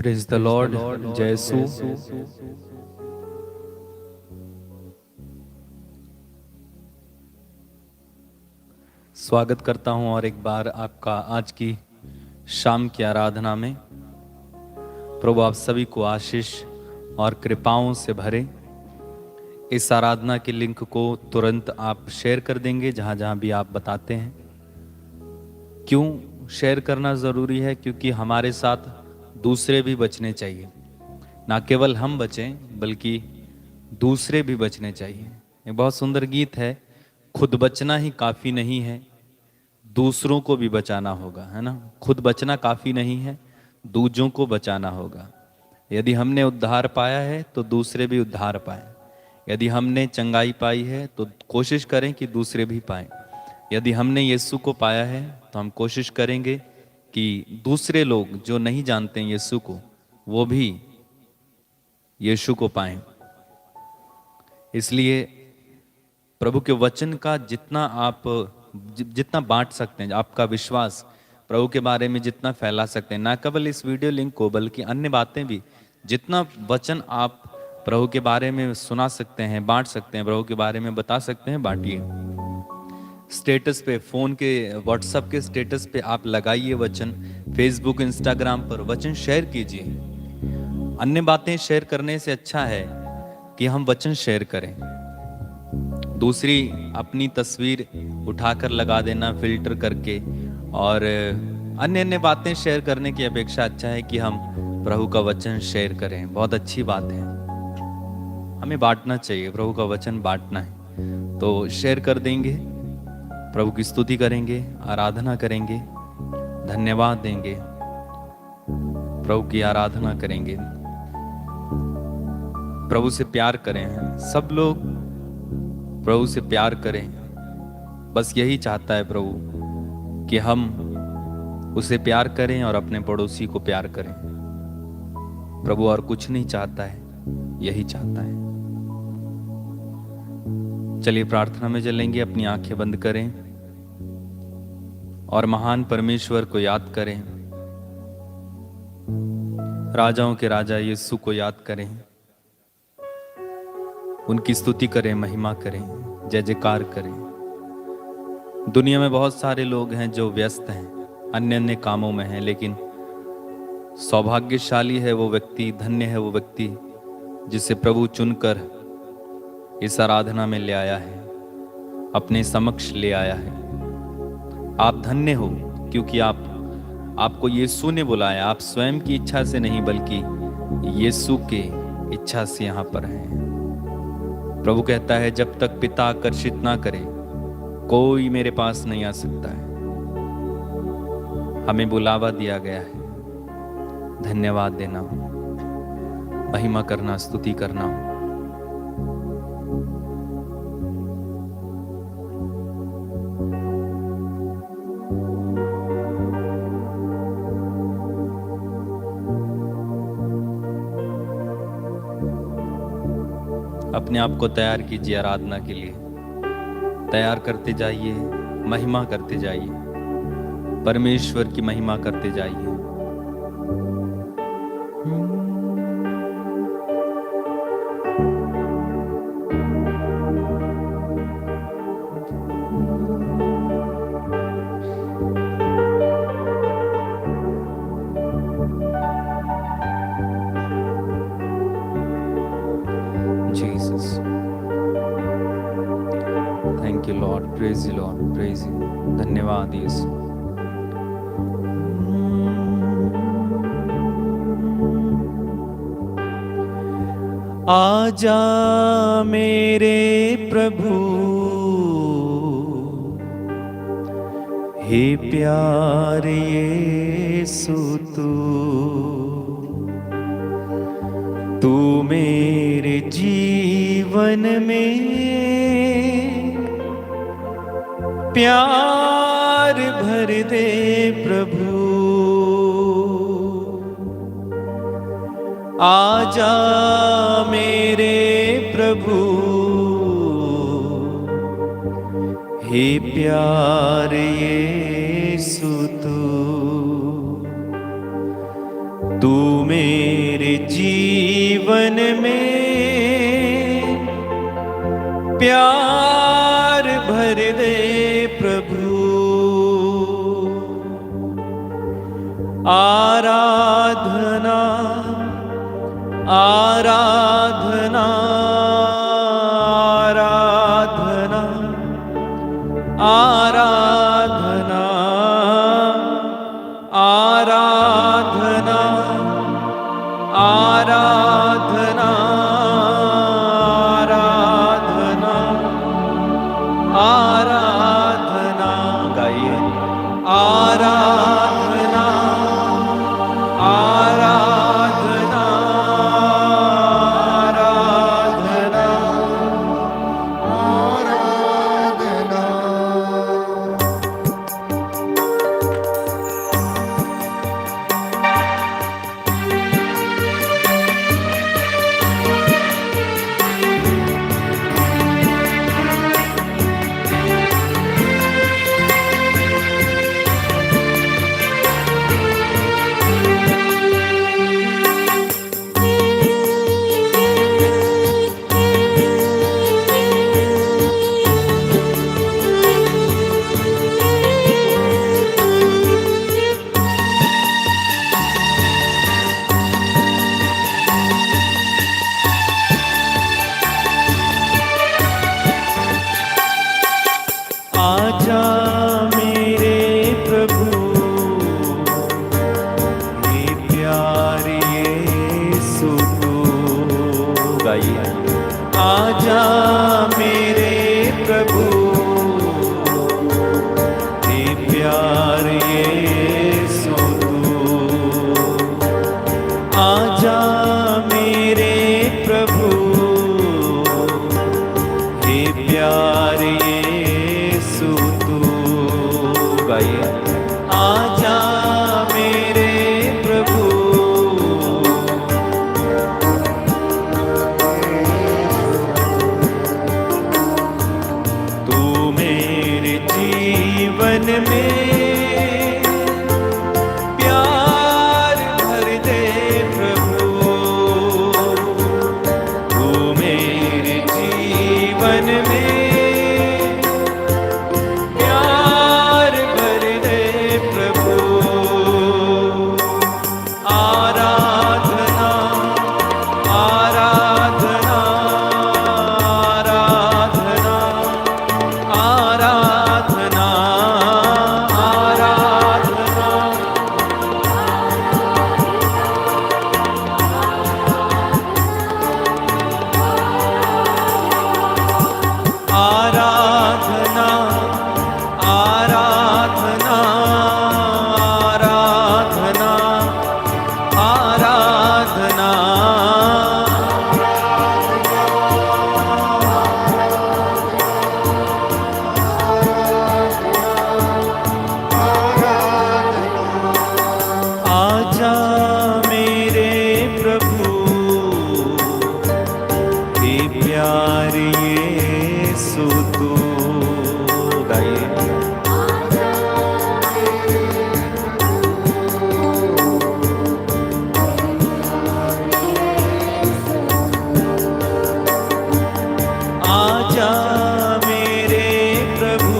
Praise the Lord. जय यीशु। स्वागत करता हूं और एक बार आपका आज की शाम की आराधना में। प्रभु आप सभी को आशीष और कृपाओं से भरे। इस आराधना के लिंक को तुरंत आप शेयर कर देंगे जहां जहां भी आप बताते हैं। क्यों शेयर करना ज़रूरी है? क्योंकि हमारे साथ दूसरे भी बचने चाहिए। ना केवल हम बचें बल्कि दूसरे भी बचने चाहिए। एक बहुत सुंदर गीत है, खुद बचना ही काफ़ी नहीं है, दूसरों को भी बचाना होगा, है ना। खुद बचना काफ़ी नहीं है, दूसरों को बचाना होगा। यदि हमने उद्धार पाया है तो दूसरे भी उद्धार पाएं। यदि हमने चंगाई पाई है तो कोशिश करें कि दूसरे भी पाएं। यदि हमने यीशु को पाया है तो हम कोशिश करेंगे कि दूसरे लोग जो नहीं जानते हैं यीशु को, वो भी यीशु को पाएं। इसलिए प्रभु के वचन का जितना आप जितना बांट सकते हैं, आपका विश्वास प्रभु के बारे में जितना फैला सकते हैं, ना केवल इस वीडियो लिंक को बल्कि अन्य बातें भी, जितना वचन आप प्रभु के बारे में सुना सकते हैं, बांट सकते हैं, प्रभु के बारे में बता सकते हैं, बांटिए। स्टेटस पे, फोन के व्हाट्सएप के स्टेटस पे आप लगाइए वचन। फेसबुक इंस्टाग्राम पर वचन शेयर कीजिए। अन्य बातें शेयर करने से अच्छा है कि हम वचन शेयर करें। दूसरी अपनी तस्वीर उठाकर लगा देना फिल्टर करके और अन्य अन्य बातें शेयर करने की अपेक्षा अच्छा है कि हम प्रभु का वचन शेयर करें। बहुत अच्छी बात है, हमें बांटना चाहिए, प्रभु का वचन बांटना है। तो शेयर कर देंगे, प्रभु की स्तुति करेंगे, आराधना करेंगे, धन्यवाद देंगे, प्रभु की आराधना करेंगे, प्रभु से प्यार करें। सब लोग प्रभु से प्यार करें। बस यही चाहता है प्रभु कि हम उसे प्यार करें और अपने पड़ोसी को प्यार करें। प्रभु और कुछ नहीं चाहता है, यही चाहता है। चलिए प्रार्थना में चलेंगे। अपनी आंखें बंद करें और महान परमेश्वर को याद करें। राजाओं के राजा यीशु को याद करें, उनकी स्तुति करें, महिमा करें, जय जयकार करें। दुनिया में बहुत सारे लोग हैं जो व्यस्त हैं, अन्य अन्य कामों में हैं, लेकिन सौभाग्यशाली है वो व्यक्ति, धन्य है वो व्यक्ति जिसे प्रभु चुनकर इस आराधना में ले आया है, अपने समक्ष ले आया है। आप धन्य हो क्योंकि आपको यीशु ने बुलाया। आप स्वयं की इच्छा से नहीं बल्कि यीशु के इच्छा से यहाँ पर हैं। प्रभु कहता है जब तक पिता आकर्षित ना करे कोई मेरे पास नहीं आ सकता है। हमें बुलावा दिया गया है, धन्यवाद देना, महिमा करना, स्तुति करना। अपने आप को तैयार कीजिए आराधना के लिए। तैयार करते जाइए, महिमा करते जाइए, परमेश्वर की महिमा करते जाइए। Jesus. Thank you Lord, praise you Lord, praise you. धन्यवाद यीशु। आजा मेरे प्रभु, हे प्यारे यीशु, तू मेरे जीवन में प्यार भर दे प्रभु। आजा मेरे प्रभु, हे प्यारे यीशु, तू मेरे जीवन में प्यार भर दे प्रभु। आराधना आराधना आराधना आराधना आराधना आराधना आराधना आराधना गाइए आराधना आराधना आराधना आराधना। आजा मेरे प्रभु ये प्यार यीशु तू गाइए आजा मेरे प्रभु ये प्यार यीशु तू आजा मेरे प्रभु ये प्यार यीशु तू गाइए आजा मेरे प्रभु। तू मेरे जीवन में प्यार भर दे प्रभु। तू मेरे जीवन में प्यार भर दे प्रभु। आराधना आराधना आराधना आराधना आराधना आराधना आराधना आराधना आराधना आजा मेरे प्रभु ये प्यार यीशु तू गाइए आजा मेरे प्रभु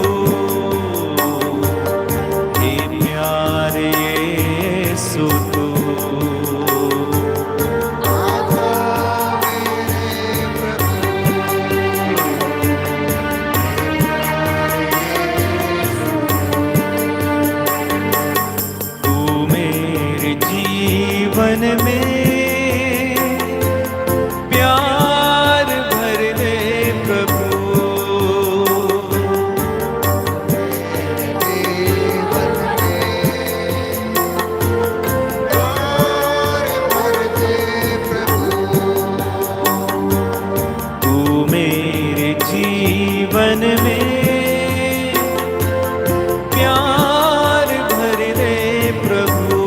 ये प्यार यीशु तू तू मेरे जीवन में प्यार भर दे प्रभु। तू मेरे जीवन में प्यार भर दे प्रभु।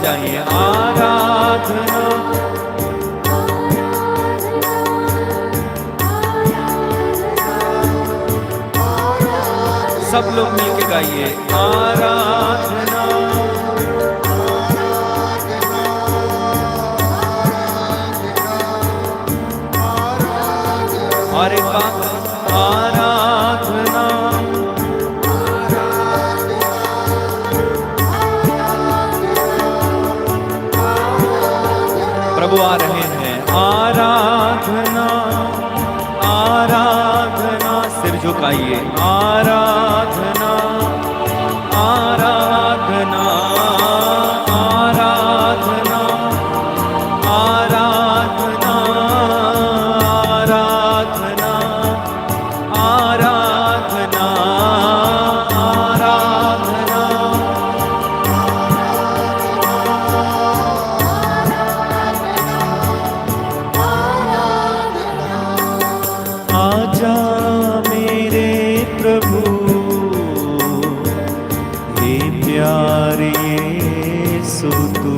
जाइए। आराधना सब लोग मिलके गाइए। आराधना और एक बात, आराधना प्रभु आ रहे हैं। आराधना आराधना सिर झुकाइए। आराधना आराधना आराधना आराधना आराधना आराधना आराधना आजा मेरे प्रभु हे प्यारे यीशु तू।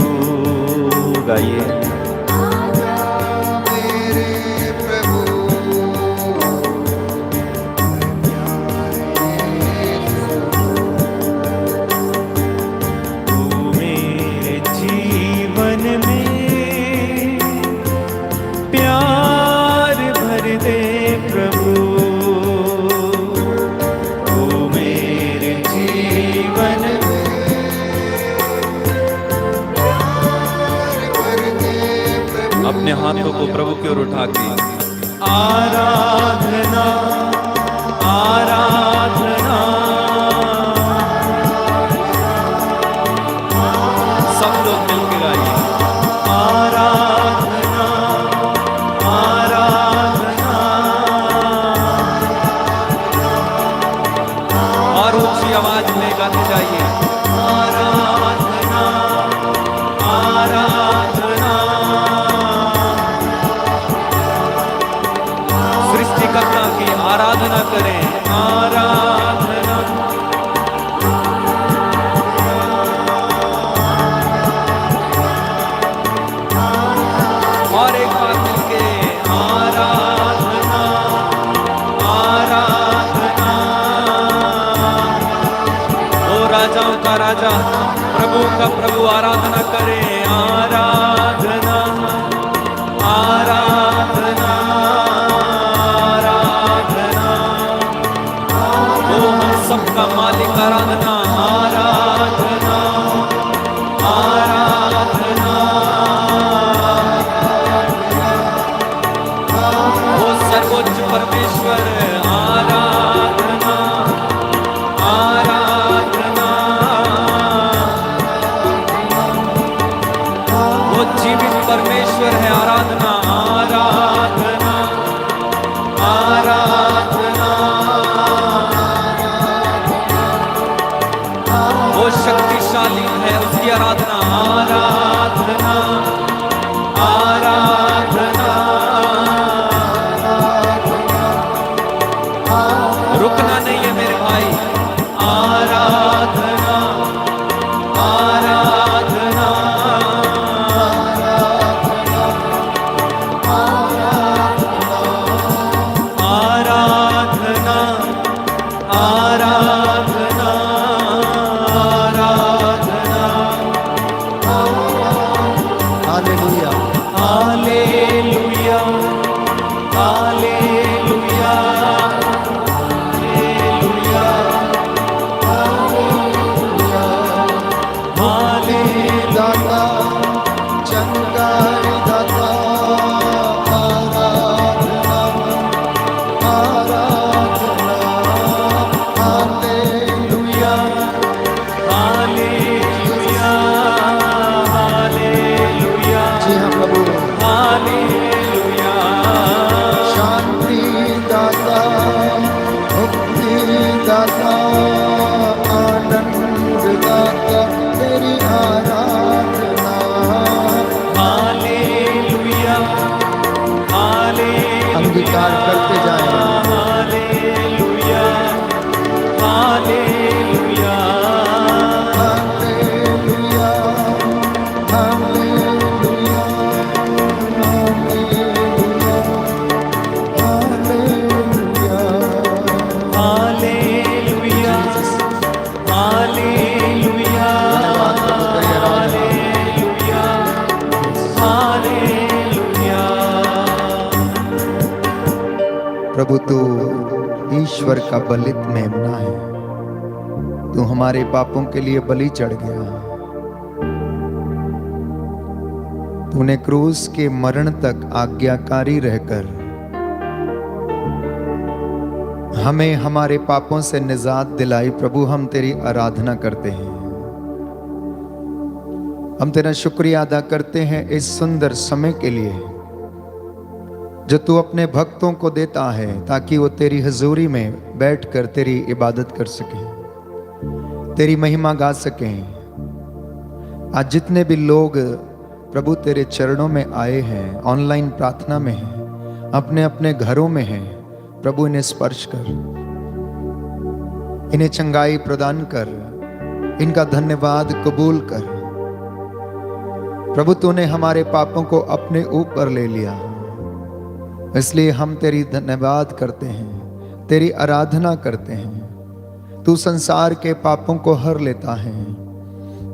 गाइए। मेरे प्रभु तू मेरे जीवन में प्यार भर दे प्रभु। तू मेरे जीवन में अपने हाथों को प्रभु की ओर उठा के आराधना आराधना सब लोग मिलके गाइए। आराधना आराधना और ऊंची आवाज में गाते जाइए। आराधना आराधना सृष्टिकर्ता की आराधना करें। आराधना और एक बार मिलके आराधना आराधना। ओ राजाओं का राजा प्रभु का प्रभु आराधना करें। आराधना आराधना आराधना। ओ हम सबका मालिक आराधना आराधना आराधना। ओ सर्वोच्च परमेश्वर आराधना आराधना। वो जीवित परमेश्वर है। आराधना आराधना आराधना। वो शक्तिशाली है, उसकी आराधना आराधना आराधना। रुकना नहीं है मेरे भाई। आराधना आराधना आराधना आराधना आराधना। Hallelujah hallelujah hallelujah hallelujah. दाता चंगाई दाता आराधना आराधना। Hallelujah hallelujah hallelujah. जी हाँ प्रभु। हालेलुया शांति दाता मुक्ति दाता आनंद दाता तेरी आराधना। Hallelujah hallelujah. अंगीकार करते जाएं। हालेलुया हालेलुया हालेलुया प्रभु तू ईश्वर का बलित मेमना है, तू हमारे पापों के लिए बलि चढ़ गया। तूने क्रूस के मरण तक आज्ञाकारी रहकर हमें हमारे पापों से निजात दिलाई। प्रभु हम तेरी आराधना करते हैं, हम तेरा शुक्रिया अदा करते हैं इस सुंदर समय के लिए जो तू अपने भक्तों को देता है ताकि वो तेरी हजूरी में बैठकर तेरी इबादत कर सकें, तेरी महिमा गा सकें। आज जितने भी लोग प्रभु तेरे चरणों में आए हैं, ऑनलाइन प्रार्थना में हैं, अपने अपने घरों में हैं, प्रभु इन्हें स्पर्श कर, इन्हें चंगाई प्रदान कर, इनका धन्यवाद कबूल कर। प्रभु तूने हमारे पापों को अपने ऊपर ले लिया, इसलिए हम तेरी धन्यवाद करते हैं, तेरी आराधना करते हैं। तू संसार के पापों को हर लेता है,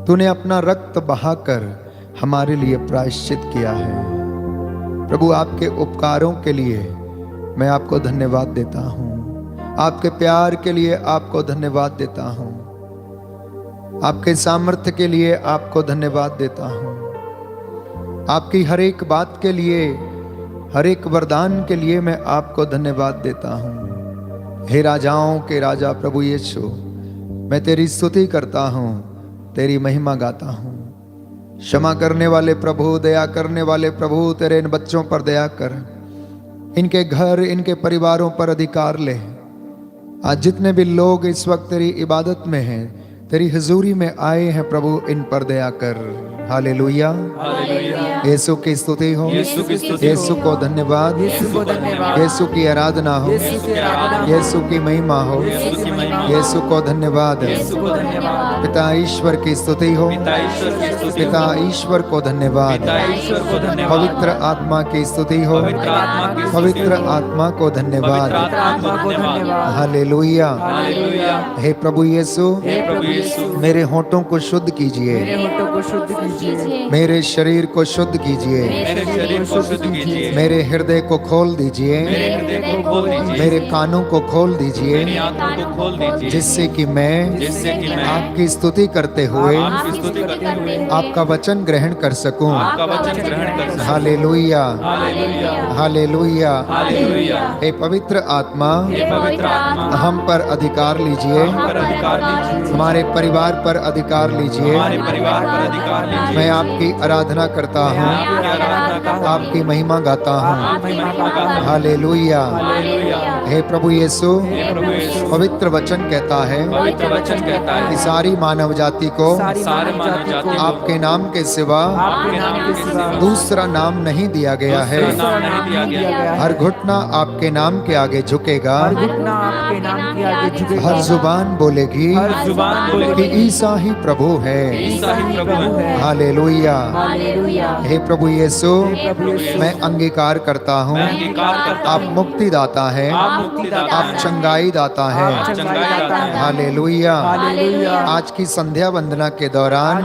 तूने अपना रक्त बहाकर हमारे लिए प्रायश्चित किया है। प्रभु आपके उपकारों के लिए मैं आपको धन्यवाद देता हूँ, आपके प्यार के लिए आपको धन्यवाद देता हूँ, आपके सामर्थ्य के लिए आपको धन्यवाद देता हूँ, आपकी हर एक बात के लिए, हर एक वरदान के लिए मैं आपको धन्यवाद देता हूँ। हे राजाओं के राजा प्रभु यीशु, मैं तेरी स्तुति करता हूँ, तेरी महिमा गाता हूँ। क्षमा करने वाले प्रभु, दया करने वाले प्रभु, तेरे इन बच्चों पर दया कर, इनके घर, इनके परिवारों पर अधिकार ले। आज जितने भी लोग इस वक्त तेरी इबादत में हैं, तेरी हुजूरी में आए हैं, प्रभु इन पर दया कर। हालेलुया, यीशु की स्तुति हो, यीशु को धन्यवाद, यीशु की आराधना हो, यीशु की महिमा हो, यीशु को धन्यवाद। पिता ईश्वर की स्तुति हो, पिता ईश्वर को धन्यवाद। पवित्र आत्मा की स्तुति हो, पवित्र आत्मा को धन्यवाद। हालेलुया। हे प्रभु यीशु, मेरे होठों को शुद्ध कीजिए, मेरे शरीर को शुद्ध कीजिए, मेरे हृदय को खोल दीजिए, मेरे कानों को खोल दीजिए, जिससे कि मैं आपकी स्तुति करते हुए आपका वचन ग्रहण कर सकूं। Hallelujah, hallelujah. हे पवित्र आत्मा, हम पर अधिकार लीजिए, हमारे परिवार पर अधिकार लीजिए। मैं आपकी आराधना करता हूँ, आपकी महिमा गाता हूँ। हालेलुया। हे प्रभु यीशु, पवित्र वचन कहता है कि सारी मानव जाति को आपके नाम के सिवा दूसरा नाम नहीं दिया गया है। हर घुटना आपके नाम के आगे झुकेगा, हर जुबान बोलेगी कि ईसा ही प्रभु है। हालेलुया। हे प्रभु यीशु, मैं अंगीकार करता हूँ, आप मुक्तिदाता है, आप चंगाई दाता है। हालेलुया। आज की संध्या वंदना के दौरान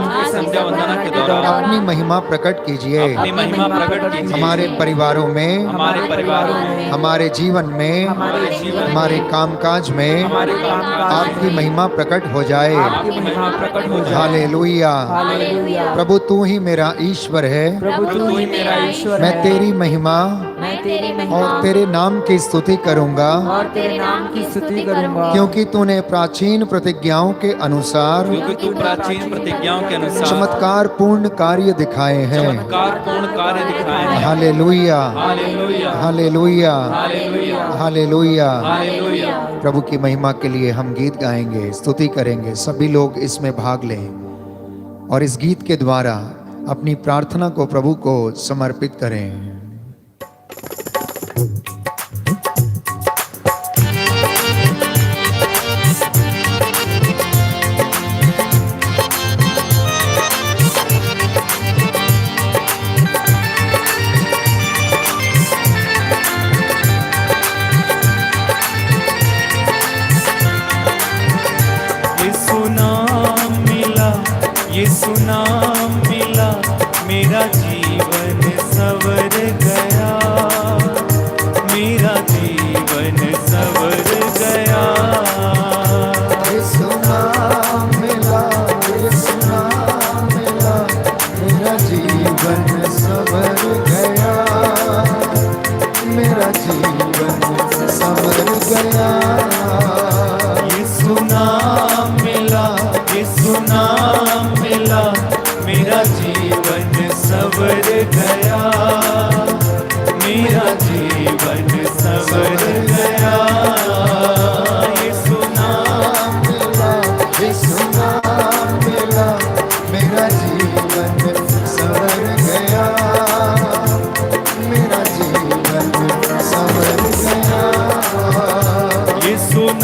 अपनी महिमा प्रकट कीजिए, हमारे परिवारों में, हमारे जीवन में, हमारे कामकाज में आपकी महिमा प्रकट हो जाए। हालेलुया। प्रभु तू ही मेरा ईश्वर है, मैं तेरी महिमा और तेरे नाम की स्तुति करूंगा, क्योंकि तूने प्राचीन प्रतिज्ञाओं के अनुसार चमत्कार पूर्ण कार्य दिखाए हैं। Hallelujah, hallelujah, hallelujah. प्रभु की महिमा के लिए हम गीत गाएंगे, स्तुति करेंगे। सभी लोग इसमें भाग लें और इस गीत के द्वारा अपनी प्रार्थना को प्रभु को समर्पित करें। यीशु नाम मिला, मेरा जीवन सवर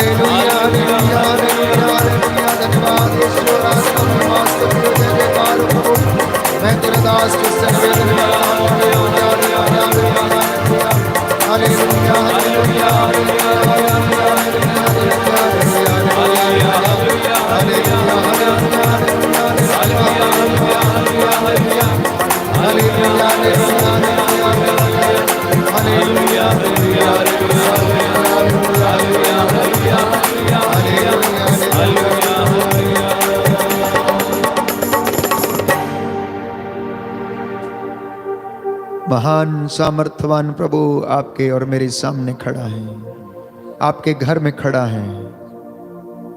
हालेलुया हालेलुया हालेलुया हालेलुया। धन्यवाद यीशु, रास्ता नमस्ते प्रभु, जय जयकार प्रभु। मैं तेरा दास तुझसे निवेदन करता हूं, hallelujah hallelujah hallelujah hallelujah hallelujah महान सामर्थ्यवान प्रभु आपके और मेरे सामने खड़ा है, आपके घर में खड़ा है।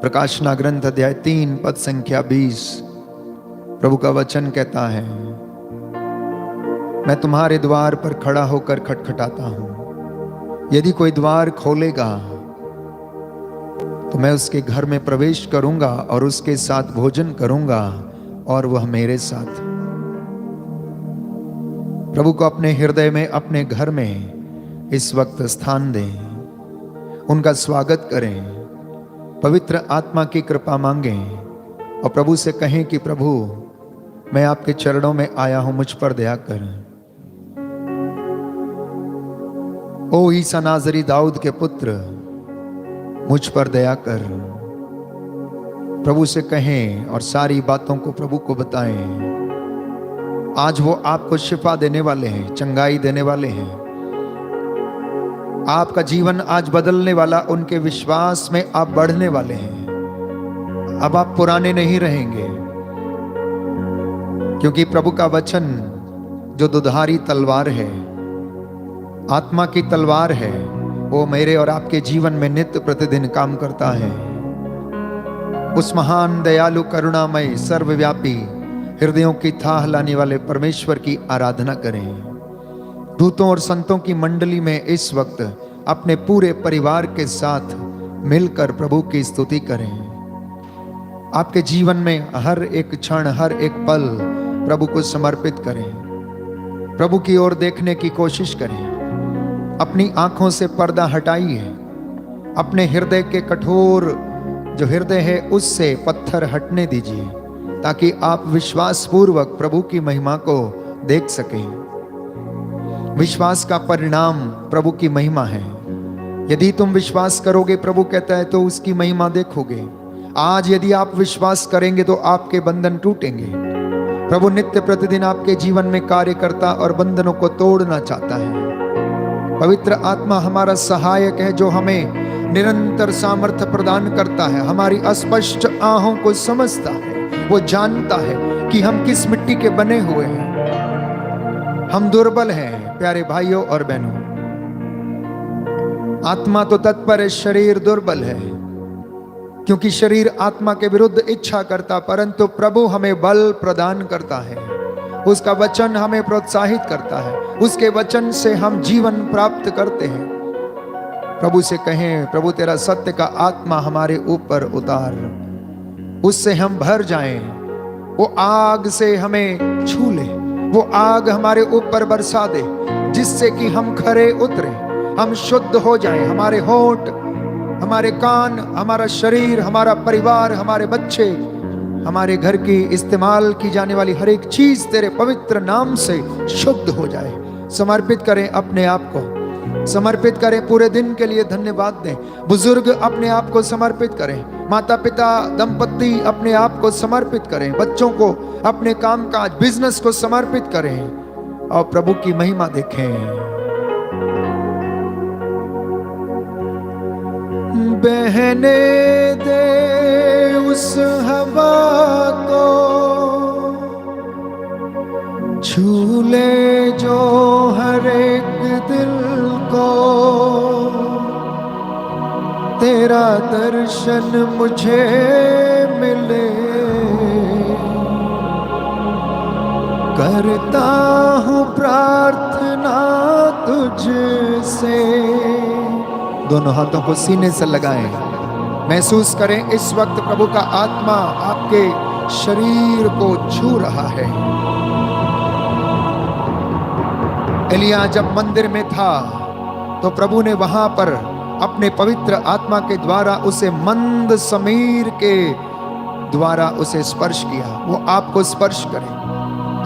प्रकाशना ग्रंथ अध्याय 3 पद संख्या 20 प्रभु का वचन कहता है, मैं तुम्हारे द्वार पर खड़ा होकर खटखटाता हूं, यदि कोई द्वार खोलेगा तो मैं उसके घर में प्रवेश करूंगा और उसके साथ भोजन करूंगा और वह मेरे साथ। प्रभु को अपने हृदय में, अपने घर में इस वक्त स्थान दें, उनका स्वागत करें, पवित्र आत्मा की कृपा मांगें और प्रभु से कहें कि प्रभु मैं आपके चरणों में आया हूं, मुझ पर दया कर। ओ ईसा नाजरी दाऊद के पुत्र, मुझ पर दया कर। प्रभु से कहें और सारी बातों को प्रभु को बताएं। आज वो आपको शिफा देने वाले हैं, चंगाई देने वाले हैं। आपका जीवन आज बदलने वाला, उनके विश्वास में आप बढ़ने वाले हैं। अब आप पुराने नहीं रहेंगे, क्योंकि प्रभु का वचन जो दुधारी तलवार है, आत्मा की तलवार है, वो मेरे और आपके जीवन में नित्य प्रतिदिन काम करता है। उस महान दयालु करुणामय सर्वव्यापी हृदयों की थाह लाने वाले परमेश्वर की आराधना करें। दूतों और संतों की मंडली में इस वक्त अपने पूरे परिवार के साथ मिलकर प्रभु की स्तुति करें। आपके जीवन में हर एक क्षण, हर एक पल प्रभु को समर्पित करें। प्रभु की ओर देखने की कोशिश करें। अपनी आंखों से पर्दा हटाइए। अपने हृदय के कठोर जो हृदय है उससे पत्थर हटने दीजिए, ताकि आप विश्वास पूर्वक प्रभु की महिमा को देख सकें। विश्वास का परिणाम प्रभु की महिमा है। यदि तुम विश्वास करोगे, प्रभु कहता है, तो उसकी महिमा देखोगे। आज यदि आप विश्वास करेंगे तो आपके बंधन टूटेंगे। प्रभु नित्य प्रतिदिन आपके जीवन में कार्य करता और बंधनों को तोड़ना चाहता है। पवित्र आत्मा हमारा सहायक है, जो हमें निरंतर सामर्थ्य प्रदान करता है। हमारी अस्पष्ट आहों को समझता है। वो जानता है कि हम किस मिट्टी के बने हुए हैं। हम दुर्बल हैं प्यारे भाइयों और बहनों। आत्मा तो तत्पर है, शरीर दुर्बल है, क्योंकि शरीर आत्मा के विरुद्ध इच्छा करता, परंतु प्रभु हमें बल प्रदान करता है। उसका वचन हमें प्रोत्साहित करता है। उसके वचन से हम जीवन प्राप्त करते हैं। प्रभु से कहें, प्रभु तेरा सत्य का आत्मा हमारे ऊपर उतार, उससे हम भर जाएं। वो आग से हमें छू ले, वो आग हमारे ऊपर बरसा दे, जिससे कि हम खरे उतरे, हम शुद्ध हो जाएं। हमारे होंठ, हमारे कान, हमारा शरीर, हमारा परिवार, हमारे बच्चे, हमारे घर की इस्तेमाल की जाने वाली हर एक चीज तेरे पवित्र नाम से शुद्ध हो जाए। समर्पित करें अपने आप को, समर्पित करें। पूरे दिन के लिए धन्यवाद दें। बुजुर्ग अपने आप को समर्पित करें। माता पिता, दंपति अपने आप को समर्पित करें। बच्चों को, अपने कामकाज, बिजनेस को समर्पित करें और प्रभु की महिमा देखें। बहने दे उस हवा को, छू ले जो हर एक दिल को, तेरा दर्शन मुझे मिले। करता हूँ प्रार्थना तुझसे। दोनों हाथों को सीने से लगाएं। महसूस करें इस वक्त प्रभु का आत्मा आपके शरीर को छू रहा है। एलिया जब मंदिर में था तो प्रभु ने वहां पर अपने पवित्र आत्मा के द्वारा उसे मंद समीर के द्वारा उसे स्पर्श किया, वो आपको स्पर्श करे,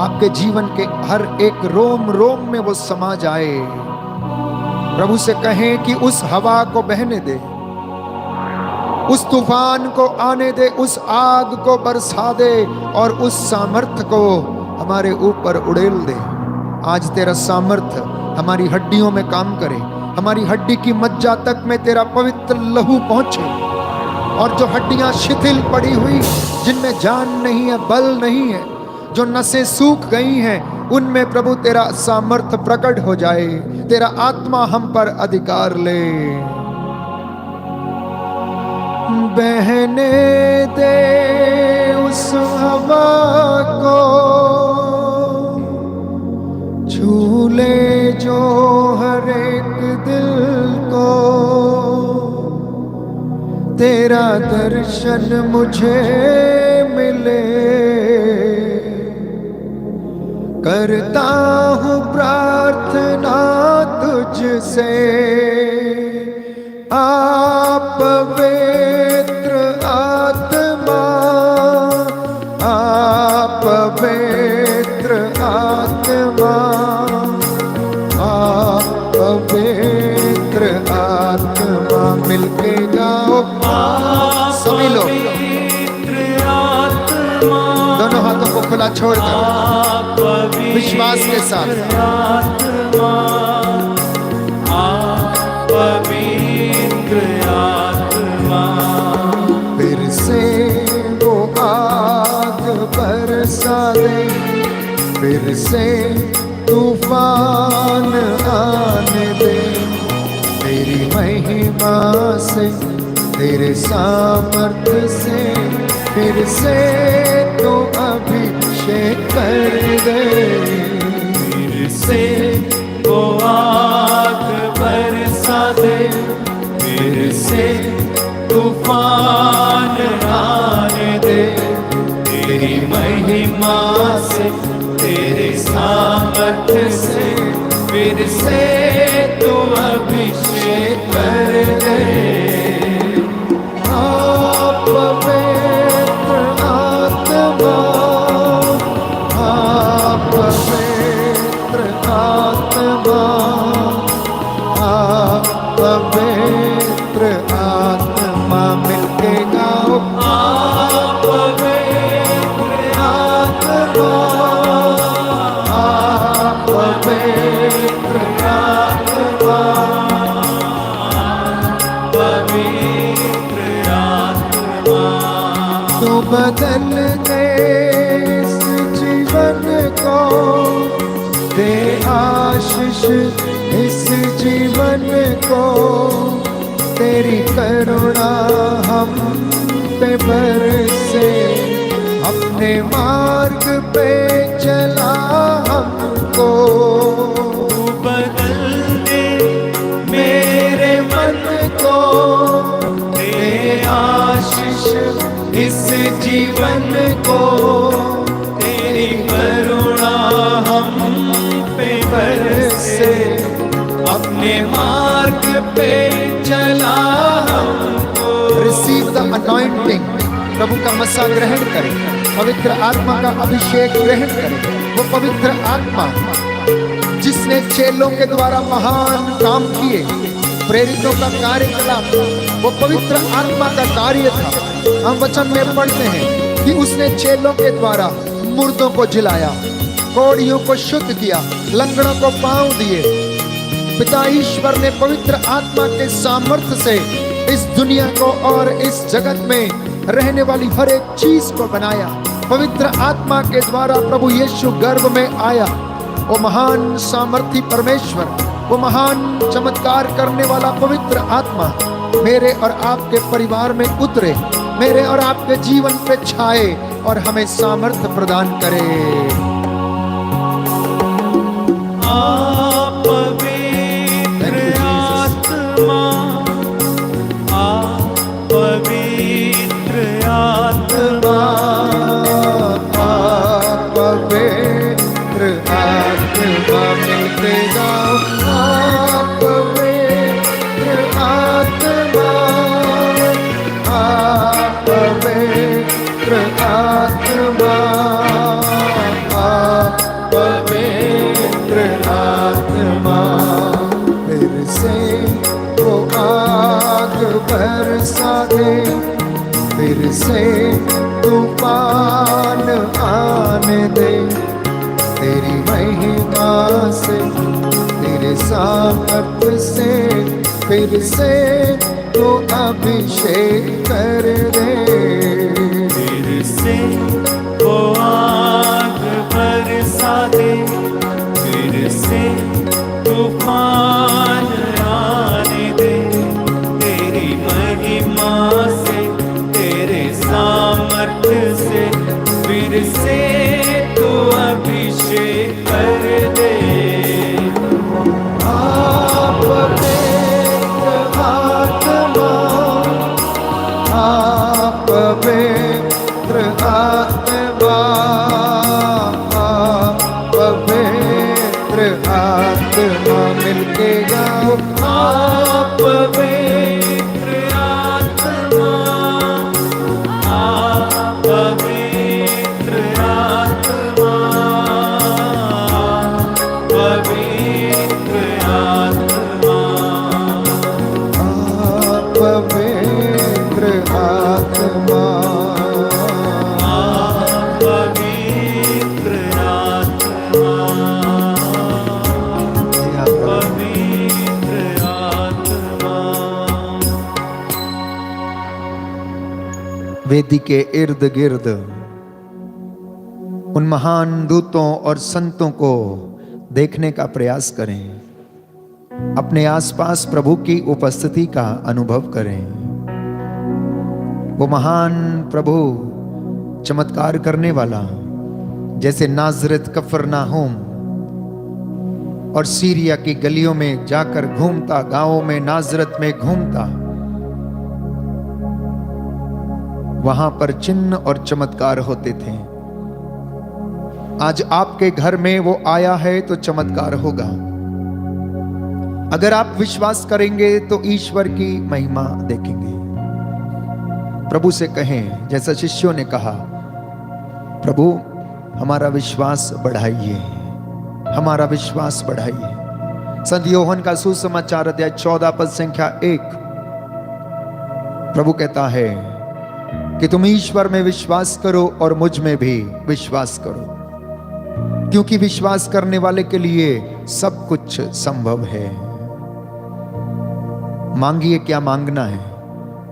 आपके जीवन के हर एक रोम रोम में वो समा जाए। प्रभु से कहें कि उस हवा को बहने दे, उस तूफान को आने दे, उस आग को बरसा दे और उस सामर्थ्य को हमारे ऊपर उड़ेल दे। आज तेरा सामर्थ्य हमारी हड्डियों में काम करे, हमारी हड्डी की मज्जा तक में तेरा पवित्र लहू पहुंचे, और जो हड्डियां शिथिल पड़ी हुई, जिनमें जान नहीं है, बल नहीं है, जो नसें सूख गई हैं, उनमें प्रभु तेरा सामर्थ्य प्रकट हो जाए, तेरा आत्मा हम पर अधिकार ले। बहने दे उस हवा को, झूले जो हर एक दिल को, तेरा दर्शन मुझे मिले। करता हूँ प्रार्थना तुझसे, आप पवित्र आत्मा, आप पवित्र आत्मा, आप पवित्र आत्मा, मिलके गाओ सभी लोग, दोनों हाथों को खुला छोड़कर विश्वास के साथ। पवित्र आत्मा, फिर से वो आग बरसा दे, फिर से तूफान आने दे, तेरी महिमा से, तेरे सामर्थ्य से, फिर से तो अभिषेक कर दे। फिर से वो आग बरसा दे, फिर से तूफान आने दे, तेरी महिमा से, तेरे सामर्थ्य से, फिर से तू अभिषेक कर दे। आप पवित्र आत्मा, आप पवित्र आत्मा, आप पवित्र आत्मा, मिलके गाओ आप पवित्र आत्मा, आप पवित्र आत्मा, पवित्र आत्मा। तू बदल दे इस जीवन को, दे आशीष इस जीवन को, तेरी करुणा हम पे बरसे, अपने मार्ग पे चला हमको। बदल दे मेरे मन को, दे आशीष इस जीवन को, तेरी करुणा हम पे बरसे, अपने मार्ग पे चला हमको। रिसीव द अनॉइंटिंग, प्रभु का मसा ग्रहण करें, पवित्र आत्मा का अभिषेक ग्रहण करें। वो पवित्र आत्मा जिसने चेलों के द्वारा महान काम किए, प्रेरितों का कार्यकलाप, वो पवित्र आत्मा का कार्य था। हम वचन में पढ़ते हैं कि उसने चेलों के द्वारा मुर्दों को जिलाया, कोढ़ियों को शुद्ध किया, लंगड़ों को पांव दिए। पिता ईश्वर ने पवित्र आत्मा के सामर्थ्य से इस दुनिया को और इस जगत में रहने वाली हर एक चीज को बनाया। पवित्र आत्मा के द्वारा प्रभु यीशु गर्भ में आया। वो महान सामर्थी परमेश्वर, वो महान चमत्कार करने वाला पवित्र आत्मा मेरे और आपके परिवार में उतरे, मेरे और आपके जीवन पे छाए और हमें सामर्थ्य प्रदान करे। आप पवित्र आत्मा, आप पवित्र आत्मा, आप पवित्र आत्मा, मिलके गाओ आप पवित्र आत्मा, बरसा दे, फिर से तूफान आने दे, तेरी महिमा से, तेरे सामर्थ से, फिर से तो अभिषेक कर दे। फिर से वो आग बरसा दे, फिर से तूफान आने दे, तेरी महिमा से, तेरे सामर्थ्य से, फिर से तू अभिषेक कर दे। आप पवित्र आत्मा, आप पवित्र आत्मा, पवित्र आत्मा मिलके गाओ। आप पवित्र आत्मा, आप पवित्र आत्मा, पवित्र आत्मा, आप पवित्र आत्मा, आप पवित्र आत्मा, पवित्र आत्मा। वेदी के इर्द गिर्द उन महान दूतों और संतों को देखने का प्रयास करें। अपने आसपास प्रभु की उपस्थिति का अनुभव करें। वो महान प्रभु चमत्कार करने वाला, जैसे नाजरत, कफरनाहूम और सीरिया की गलियों में जाकर घूमता, गांवों में, नाजरत में घूमता, वहां पर चिन्ह और चमत्कार होते थे। आज आपके घर में वो आया है तो चमत्कार होगा। अगर आप विश्वास करेंगे तो ईश्वर की महिमा देखेंगे। प्रभु से कहें, जैसा शिष्यों ने कहा, प्रभु हमारा विश्वास बढ़ाइए, हमारा विश्वास बढ़ाइए। संत योहन का सुसमाचार अध्याय 14 पद संख्या 1, प्रभु कहता है कि तुम ईश्वर में विश्वास करो और मुझ में भी विश्वास करो, क्योंकि विश्वास करने वाले के लिए सब कुछ संभव है। मांगिए क्या मांगना है,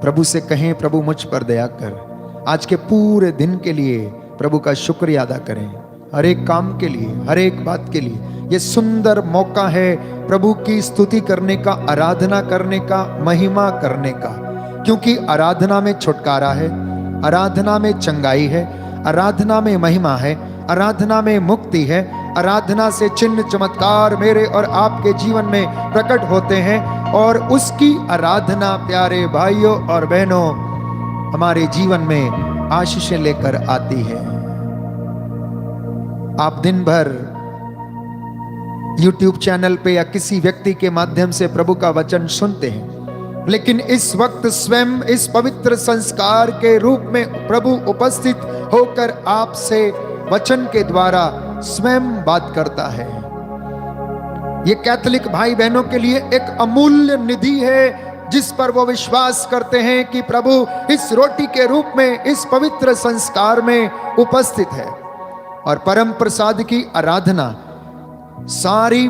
प्रभु से कहें, प्रभु मुझ पर दया कर। आज के पूरे दिन के लिए प्रभु का शुक्रिया अदा करें, हर एक काम के लिए, हर एक बात के लिए। यह सुंदर मौका है प्रभु की स्तुति करने का, आराधना करने का, महिमा करने का, क्योंकि आराधना में छुटकारा है, आराधना में चंगाई है, आराधना में महिमा है, आराधना में मुक्ति है। आराधना से चिन्ह चमत्कार मेरे और आपके जीवन में प्रकट होते हैं, और उसकी आराधना प्यारे भाइयों और बहनों हमारे जीवन में आशीषें लेकर आती है। आप दिन भर YouTube चैनल पे या किसी व्यक्ति के माध्यम से प्रभु का वचन सुनते हैं, लेकिन इस वक्त स्वयं इस पवित्र संस्कार के रूप में प्रभु उपस्थित होकर आपसे वचन के द्वारा स्वयं बात करता है। ये कैथोलिक भाई बहनों के लिए एक अमूल्य निधि है, जिस पर वो विश्वास करते हैं कि प्रभु इस रोटी के रूप में इस पवित्र संस्कार में उपस्थित है। और परम प्रसाद की आराधना सारी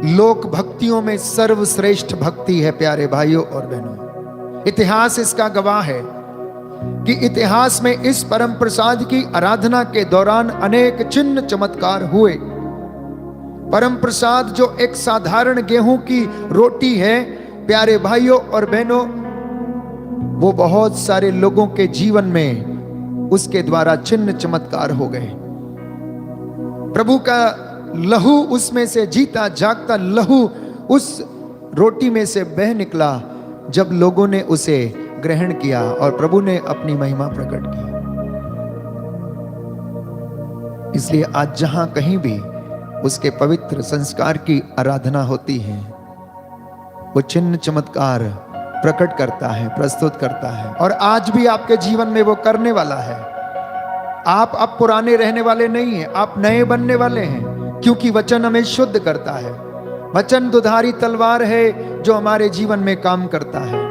लोक भक्तियों में सर्वश्रेष्ठ भक्ति है प्यारे भाइयों और बहनों। इतिहास इसका गवाह है कि इतिहास में इस परम प्रसाद की आराधना के दौरान अनेक चिन्ह चमत्कार हुए। परम प्रसाद जो एक साधारण गेहूं की रोटी है प्यारे भाइयों और बहनों, वो बहुत सारे लोगों के जीवन में उसके द्वारा चिन्ह चमत्कार हो गए। प्रभु का लहू उसमें से, जीता जागता लहू उस रोटी में से बह निकला जब लोगों ने उसे ग्रहण किया और प्रभु ने अपनी महिमा प्रकट की। इसलिए आज जहां कहीं भी उसके पवित्र संस्कार की आराधना होती है, वो चिन्ह चमत्कार प्रकट करता है, प्रस्तुत करता है, और आज भी आपके जीवन में वो करने वाला है। आप अब पुराने रहने वाले नहीं हैं, आप नए बनने वाले हैं, क्योंकि वचन हमें शुद्ध करता है। वचन दुधारी तलवार है जो हमारे जीवन में काम करता है।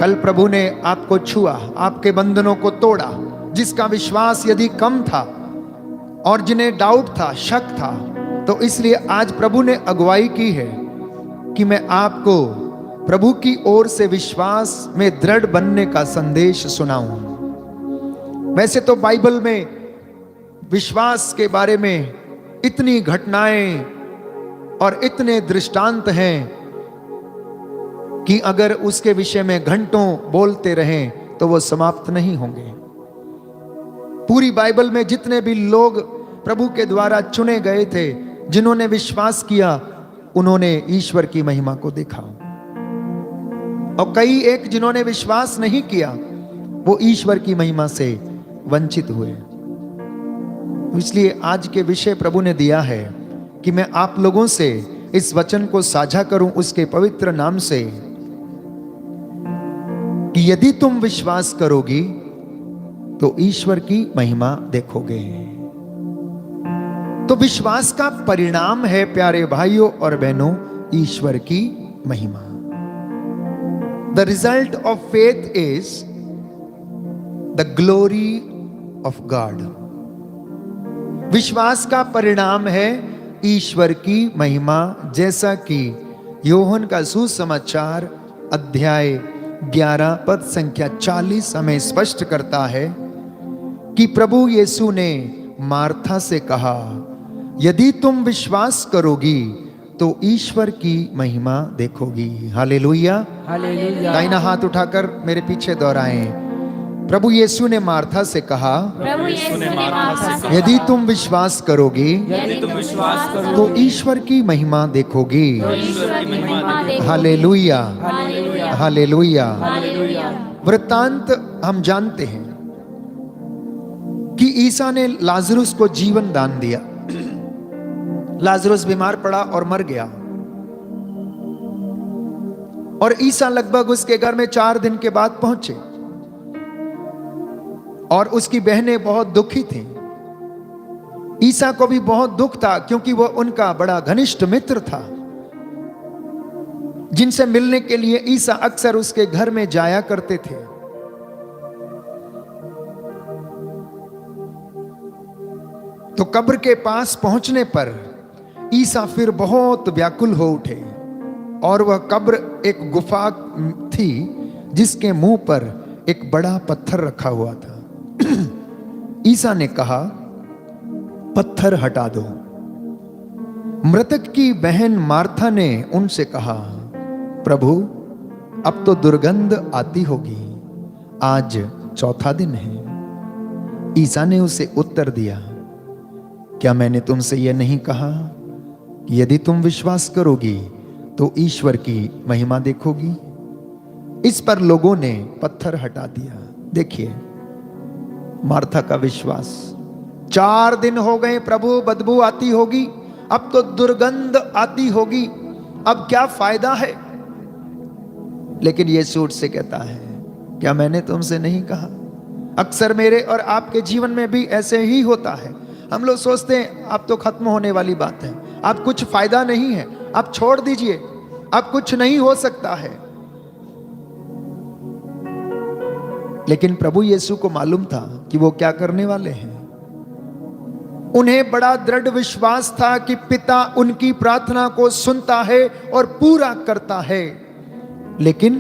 कल प्रभु ने आपको छुआ, आपके बंधनों को तोड़ा। जिसका विश्वास यदि कम था और जिन्हें डाउट था, शक था, तो इसलिए आज प्रभु ने अगुवाई की है कि मैं आपको प्रभु की ओर से विश्वास में दृढ़ बनने का संदेश सुनाऊं। वैसे तो बाइबल में विश्वास के बारे में इतनी घटनाएं और इतने दृष्टांत हैं कि अगर उसके विषय में घंटों बोलते रहें तो वो समाप्त नहीं होंगे। पूरी बाइबल में जितने भी लोग प्रभु के द्वारा चुने गए थे, जिन्होंने विश्वास किया, उन्होंने ईश्वर की महिमा को देखा। और कई एक जिन्होंने विश्वास नहीं किया, वो ईश्वर की महिमा से वंचित हुए। इसलिए आज के विषय प्रभु ने दिया है कि मैं आप लोगों से इस वचन को साझा करूं उसके पवित्र नाम से, कि यदि तुम विश्वास करोगी तो ईश्वर की महिमा देखोगे। तो विश्वास का परिणाम है प्यारे भाइयों और बहनों, ईश्वर की महिमा। The result of faith is the glory of God. विश्वास का परिणाम है ईश्वर की महिमा, जैसा कि योहन का सुसमाचार अध्याय 11 पद संख्या 40 हमें स्पष्ट करता है कि प्रभु यीशु ने मार्था से कहा, यदि तुम विश्वास करोगी तो ईश्वर की महिमा देखोगी। Hallelujah, hallelujah. दाहिना हाथ उठाकर मेरे पीछे दोहराएं। प्रभु यीशु ने मार्था से कहा, प्रभु यीशु ने मार्था से यदि तुम विश्वास करोगी यदि तुम विश्वास करो तो ईश्वर की महिमा देखोगी। ईश्वर की महिमा देखो। Hallelujah, hallelujah, hallelujah. हालेलुया। वृत्तांत हम जानते हैं कि ईसा ने लाजरुस को जीवन दान दिया। लाजरुस बीमार पड़ा और मर गया, और ईसा लगभग उसके घर में 4 दिन के बाद पहुंचे, और उसकी बहनें बहुत दुखी थीं। ईसा को भी बहुत दुख था, क्योंकि वो उनका बड़ा घनिष्ठ मित्र था, जिनसे मिलने के लिए ईसा अक्सर उसके घर में जाया करते थे। तो कब्र के पास पहुंचने पर ईसा फिर बहुत व्याकुल हो उठे, और वह कब्र एक गुफा थी जिसके मुंह पर एक बड़ा पत्थर रखा हुआ था। ईसा ने कहा, पत्थर हटा दो। मृतक की बहन मार्था ने उनसे कहा, प्रभु अब तो दुर्गंध आती होगी, आज 4था दिन है। ईसा ने उसे उत्तर दिया, क्या मैंने तुमसे यह नहीं कहा कि यदि तुम विश्वास करोगी तो ईश्वर की महिमा देखोगी? इस पर लोगों ने पत्थर हटा दिया। देखिए मार्था का विश्वास। 4 दिन हो गए प्रभु, बदबू आती होगी, अब तो दुर्गंध आती होगी, अब क्या फायदा है? लेकिन यीशु उससे कहता है, क्या मैंने तुमसे नहीं कहा? अक्सर मेरे और आपके जीवन में भी ऐसे ही होता है। हम लोग सोचते हैं अब तो खत्म होने वाली बात है, अब कुछ फायदा नहीं है, अब छोड़ दीजिए, अब कुछ नहीं हो सकता है। लेकिन प्रभु यीशु को मालूम था कि वो क्या करने वाले हैं। उन्हें बड़ा दृढ़ विश्वास था कि पिता उनकी प्रार्थना को सुनता है और पूरा करता है। लेकिन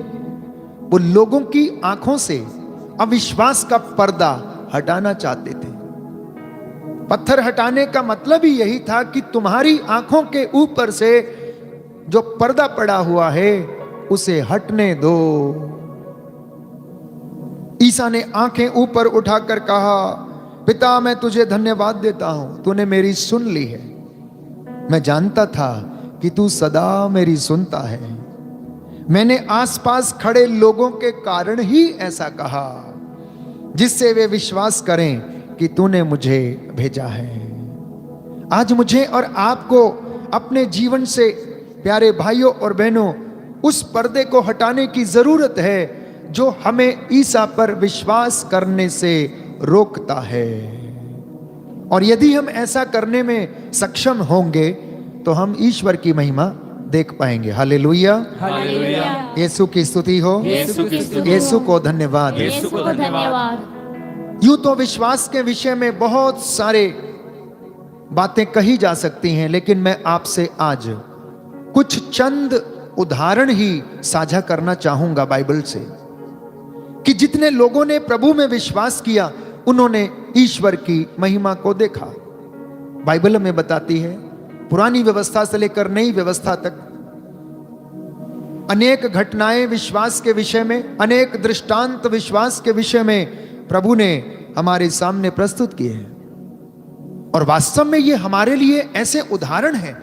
वो लोगों की आंखों से अविश्वास का पर्दा हटाना चाहते थे। पत्थर हटाने का मतलब ही यही था कि तुम्हारी आंखों के ऊपर से जो पर्दा पड़ा हुआ है उसे हटने दो। ईसा ने आंखें ऊपर उठाकर कहा, पिता मैं तुझे धन्यवाद देता हूं, तूने मेरी सुन ली है। मैं जानता था कि तू सदा मेरी सुनता है। मैंने आसपास खड़े लोगों के कारण ही ऐसा कहा, जिससे वे विश्वास करें कि तूने मुझे भेजा है। आज मुझे और आपको अपने जीवन से प्यारे भाइयों और बहनों उस पर्दे को हटाने की जरूरत है जो हमें ईसा पर विश्वास करने से रोकता है। और यदि हम ऐसा करने में सक्षम होंगे तो हम ईश्वर की महिमा देख पाएंगे। Hallelujah, hallelujah. यीशु की स्तुति हो, यीशु की स्तुति हो। यीशु को धन्यवाद। यीशु को धन्यवाद। यूं तो विश्वास के विषय में बहुत सारे बातें कही जा सकती हैं, लेकिन मैं आपसे आज कुछ चंद उदाहरण ही साझा करना चाहूंगा बाइबल से, कि जितने लोगों ने प्रभु में विश्वास किया उन्होंने ईश्वर की महिमा को देखा। बाइबल में बताती है, पुरानी व्यवस्था से लेकर नई व्यवस्था तक अनेक घटनाएं विश्वास के विषय में, अनेक दृष्टांत विश्वास के विषय में प्रभु ने हमारे सामने प्रस्तुत किए हैं। और वास्तव में ये हमारे लिए ऐसे उदाहरण हैं,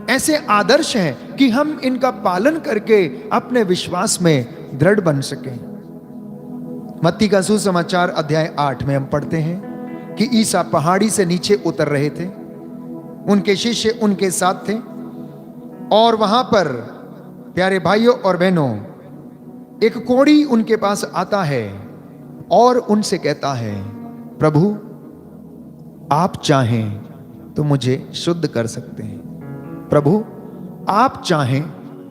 ऐसे आदर्श हैं कि हम इनका पालन करके अपने विश्वास में दृढ़ बन सकें। मत्ती का सुसमाचार अध्याय 8 में हम पढ़ते हैं कि ईसा पहाड़ी से नीचे उतर रहे थे, उनके शिष्य उनके साथ थे, और वहां पर प्यारे भाइयों और बहनों, एक कोढ़ी उनके पास आता है और उनसे कहता है, प्रभु आप चाहें तो मुझे शुद्ध कर सकते हैं। प्रभु आप चाहें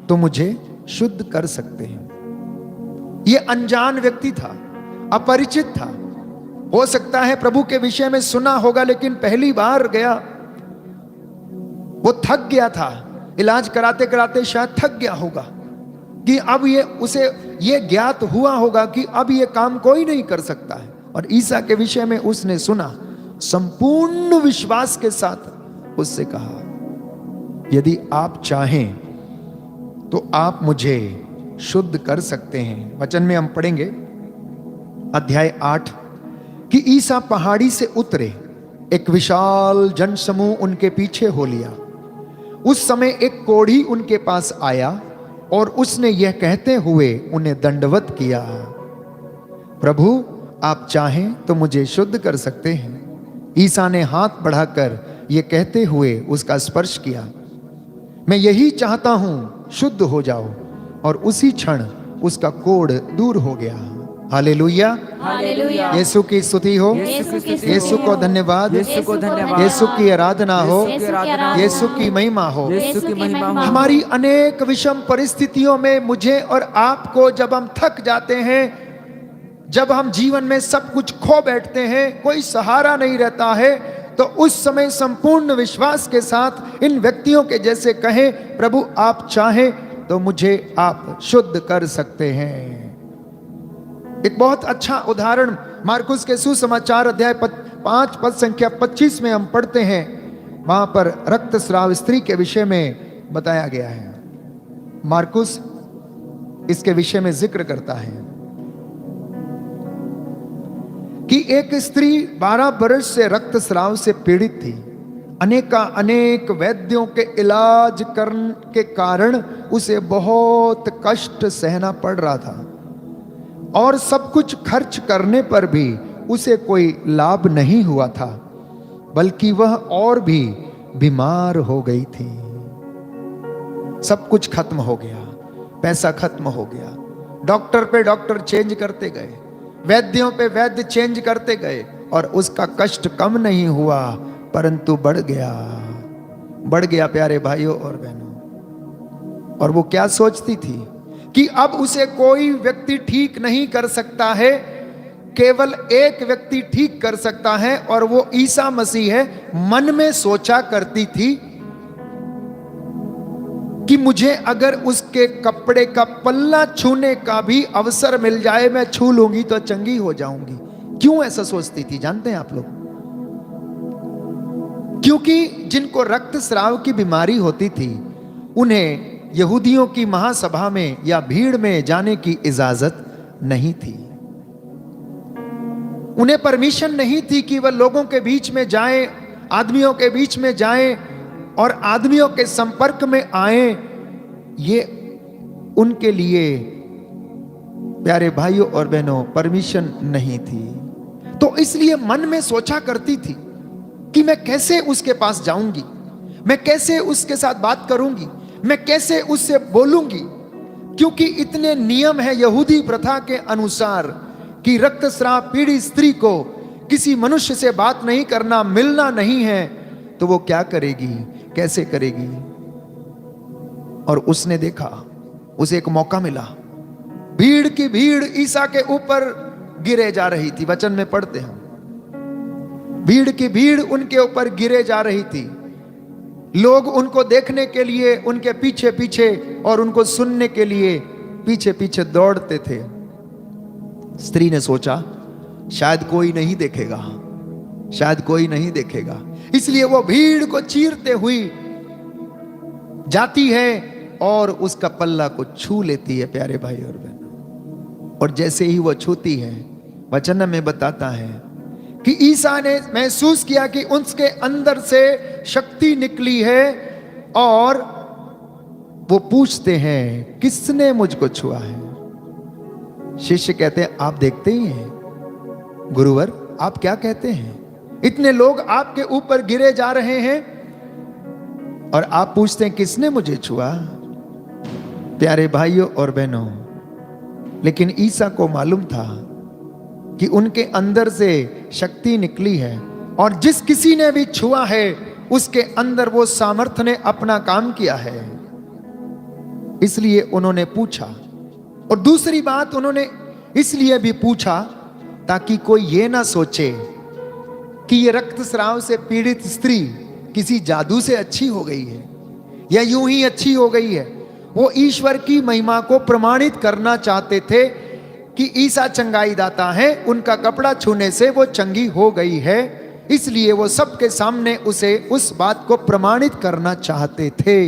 तो मुझे शुद्ध कर सकते हैं। यह अनजान व्यक्ति था, अपरिचित था। हो सकता है प्रभु के विषय में सुना होगा, लेकिन पहली बार गया, वो थक गया था। इलाज कराते कराते शायद थक गया होगा कि अब उसे ये ज्ञात हुआ होगा कि अब ये काम कोई नहीं कर सकता है। और ईसा के विषय में उसने सुना, संपूर्ण विश्वास के साथ उससे कहा, यदि आप चाहें तो आप मुझे शुद्ध कर सकते हैं। वचन में हम पढ़ेंगे अध्याय 8 कि ईसा पहाड़ी से उतरे, एक विशाल जनसमूह उनके पीछे हो लिया। उस समय एक कोढ़ी उनके पास आया और उसने यह कहते हुए उन्हें दंडवत किया, प्रभु आप चाहें तो मुझे शुद्ध कर सकते हैं। ईसा ने हाथ बढ़ाकर यह कहते हुए उसका स्पर्श किया, मैं यही चाहता हूं, शुद्ध हो जाओ। और उसी क्षण उसका कोढ़ दूर हो गया। Hallelujah, hallelujah. यीशु की स्तुति हो, यीशु की स्तुति यीशु को हो। धन्यवाद, यीशु को धन्यवाद। यीशु की आराधना हो, यीशु की आराधना हो। यीशु की महिमा हो। यीशु की महिमा हो। हमारी अनेक विषम परिस्थितियों में मुझे और आपको, जब हम थक जाते हैं, जब हम जीवन में सब कुछ खो बैठते हैं, कोई सहारा नहीं रहता है, तो उस समय संपूर्ण विश्वास के साथ इन व्यक्तियों के जैसे कहें, प्रभु आप चाहें तो मुझे आप शुद्ध कर सकते हैं। एक बहुत अच्छा उदाहरण मार्कुस के सुसमाचार अध्याय 5 पद संख्या 25 में हम पढ़ते हैं। वहां पर रक्तस्राव स्त्री के विषय में बताया गया है। मार्कुस इसके विषय में जिक्र करता है कि एक स्त्री 12 वर्ष से रक्तस्राव से पीड़ित थी। अनेक वैद्यों के इलाज करने के कारण उसे बहुत कष्ट सहना पड़ रहा था, और सब कुछ खर्च करने पर भी उसे कोई लाभ नहीं हुआ था, बल्कि वह और भी बीमार हो गई थी। सब कुछ खत्म हो गया, पैसा खत्म हो गया, डॉक्टर पे डॉक्टर चेंज करते गए, वैद्यों पे वैद्य चेंज करते गए, और उसका कष्ट कम नहीं हुआ परंतु बढ़ गया प्यारे भाइयों और बहनों। और वो क्या सोचती थी कि अब उसे कोई व्यक्ति ठीक नहीं कर सकता है, केवल एक व्यक्ति ठीक कर सकता है, और वो ईसा मसीह है। मन में सोचा करती थी कि मुझे अगर उसके कपड़े का पल्ला छूने का भी अवसर मिल जाए, मैं छू लूंगी तो चंगी हो जाऊंगी। क्यों ऐसा सोचती थी जानते हैं आप लोग? क्योंकि जिनको रक्तस्राव की बीमारी होती थी, उन्हें यहूदियों की महासभा में या भीड़ में जाने की इजाजत नहीं थी। उन्हें परमिशन नहीं थी कि वह लोगों के बीच में जाएं, आदमियों के बीच में जाएं और आदमियों के संपर्क में आएं। ये उनके लिए प्यारे भाइयों और बहनों परमिशन नहीं थी। तो इसलिए मन में सोचा करती थी कि मैं कैसे उसके पास जाऊंगी, मैं कैसे उसके साथ बात करूंगी, मैं कैसे उससे बोलूंगी, क्योंकि इतने नियम है यहूदी प्रथा के अनुसार कि रक्तस्राव पीड़ित स्त्री को किसी मनुष्य से बात नहीं करना, मिलना नहीं है। तो वो क्या करेगी, कैसे करेगी? और उसने देखा, उसे एक मौका मिला। भीड़ की भीड़ ईसा के ऊपर गिरे जा रही थी, वचन में पढ़ते हैं, भीड़ की भीड़ उनके ऊपर गिरे जा रही थी। लोग उनको देखने के लिए उनके पीछे पीछे और उनको सुनने के लिए पीछे पीछे दौड़ते थे। स्त्री ने सोचा शायद कोई नहीं देखेगा, शायद कोई नहीं देखेगा, इसलिए वो भीड़ को चीरते हुई जाती है और उसका पल्ला को छू लेती है प्यारे भाई और बहनों। और जैसे ही वो छूती है, वचन में बताता है कि ईसा ने महसूस किया कि उसके अंदर से शक्ति निकली है और वो पूछते हैं किसने मुझको छुआ है। शिष्य कहते हैं आप देखते ही हैं गुरुवर, आप क्या कहते हैं, इतने लोग आपके ऊपर गिरे जा रहे हैं और आप पूछते हैं किसने मुझे छुआ। प्यारे भाइयों और बहनों, लेकिन ईसा को मालूम था कि उनके अंदर से शक्ति निकली है और जिस किसी ने भी छुआ है उसके अंदर वो सामर्थ्य ने अपना काम किया है, इसलिए उन्होंने पूछा। और दूसरी बात उन्होंने इसलिए भी पूछा ताकि कोई ये ना सोचे कि ये रक्तस्राव से पीड़ित स्त्री किसी जादू से अच्छी हो गई है या यूं ही अच्छी हो गई है। वो ईश्वर की महिमा को प्रमाणित करना चाहते थे कि ईसा चंगाई दाता है, उनका कपड़ा छूने से वो चंगी हो गई है, इसलिए वो सबके सामने उसे उस बात को प्रमाणित करना चाहते थे।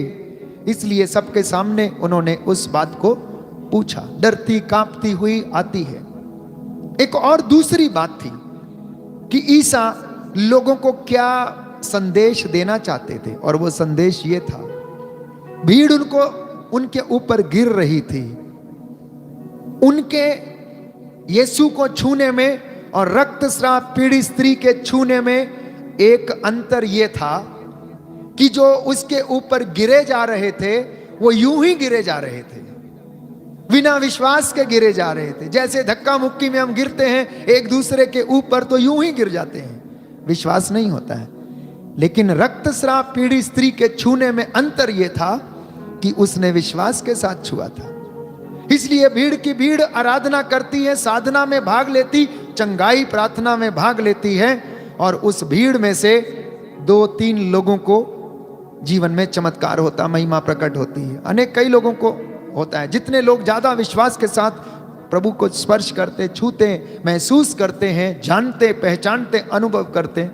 इसलिए सबके सामने उन्होंने उस बात को पूछा। डरती कांपती हुई आती है। एक और दूसरी बात थी कि ईसा लोगों को क्या संदेश देना चाहते थे, और वो संदेश ये था, भीड़ उनके ऊपर गिर रही थी, उनके यीशु को छूने में और रक्तस्राव पीड़ित स्त्री के छूने में एक अंतर ये था कि जो उसके ऊपर गिरे जा रहे थे वो यूं ही गिरे जा रहे थे, बिना विश्वास के गिरे जा रहे थे। जैसे धक्का मुक्की में हम गिरते हैं एक दूसरे के ऊपर तो यूं ही गिर जाते हैं, विश्वास नहीं होता है। लेकिन रक्तस्राव पीड़ित स्त्री के छूने में अंतर यह था कि उसने विश्वास के साथ छुआ था। इसलिए भीड़ की भीड़ आराधना करती है, साधना में भाग लेती, चंगाई प्रार्थना में भाग लेती है, और उस भीड़ में से 2-3 लोगों को जीवन में चमत्कार होता, महिमा प्रकट होती है। कई लोगों को होता है। जितने लोग ज्यादा विश्वास के साथ प्रभु को स्पर्श करते, छूते, महसूस करते हैं, जानते, पहचानते, अनुभव करते,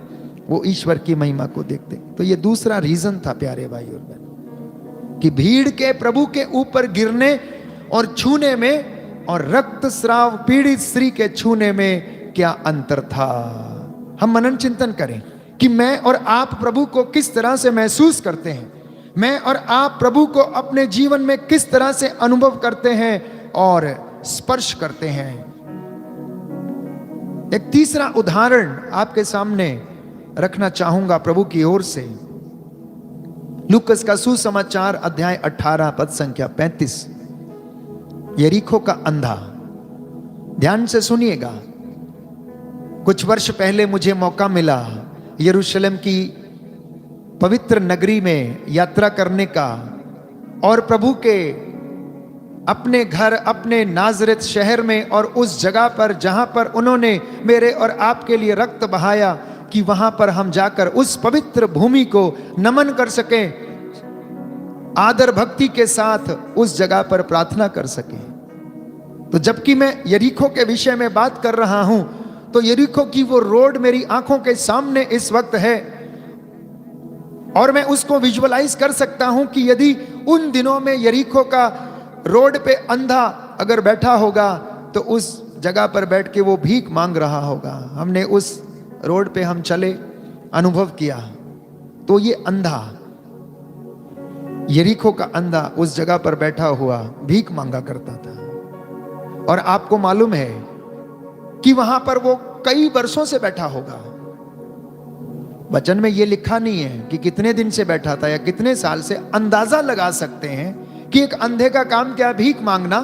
वो ईश्वर की महिमा को देखते। तो ये दूसरा रीजन था प्यारे भाई और बहन, कि भीड़ के प्रभु के ऊपर गिरने और छूने में और रक्तस्राव पीड़ित स्त्री के छूने में क्या अंतर था। हम मनन चिंतन करें कि मैं और आप प्रभु को किस तरह से महसूस करते हैं, मैं और आप प्रभु को अपने जीवन में किस तरह से अनुभव करते हैं और स्पर्श करते हैं। एक तीसरा उदाहरण आपके सामने रखना चाहूंगा प्रभु की ओर से। लूकस का सुसमाचार अध्याय 18 पद संख्या 35। यरीको का अंधा। ध्यान से सुनिएगा। कुछ वर्ष पहले मुझे मौका मिला यरूशलेम की पवित्र नगरी में यात्रा करने का, और प्रभु के अपने घर, अपने नाजरेत शहर में और उस जगह पर जहां पर उन्होंने मेरे और आपके लिए रक्त बहाया, कि वहां पर हम जाकर उस पवित्र भूमि को नमन कर सकें, आदर भक्ति के साथ उस जगह पर प्रार्थना कर सकें। तो जबकि मैं यरीको के विषय में बात कर रहा हूं, तो यरीको की वो रोड मेरी आंखों के सामने इस वक्त है, और मैं उसको विजुअलाइज कर सकता हूं कि यदि उन दिनों में यरीको का रोड पे अंधा अगर बैठा होगा तो उस जगह पर बैठ के वो भीख मांग रहा होगा। हमने उस रोड पे हम चले, अनुभव किया, तो ये अंधा, यरीको का अंधा उस जगह पर बैठा हुआ भीख मांगा करता था। और आपको मालूम है कि वहां पर वो कई वर्षों से बैठा होगा। वचन में ये लिखा नहीं है कि कितने दिन से बैठा था या कितने साल से। अंदाजा लगा सकते हैं कि एक अंधे का काम क्या, भीख मांगना,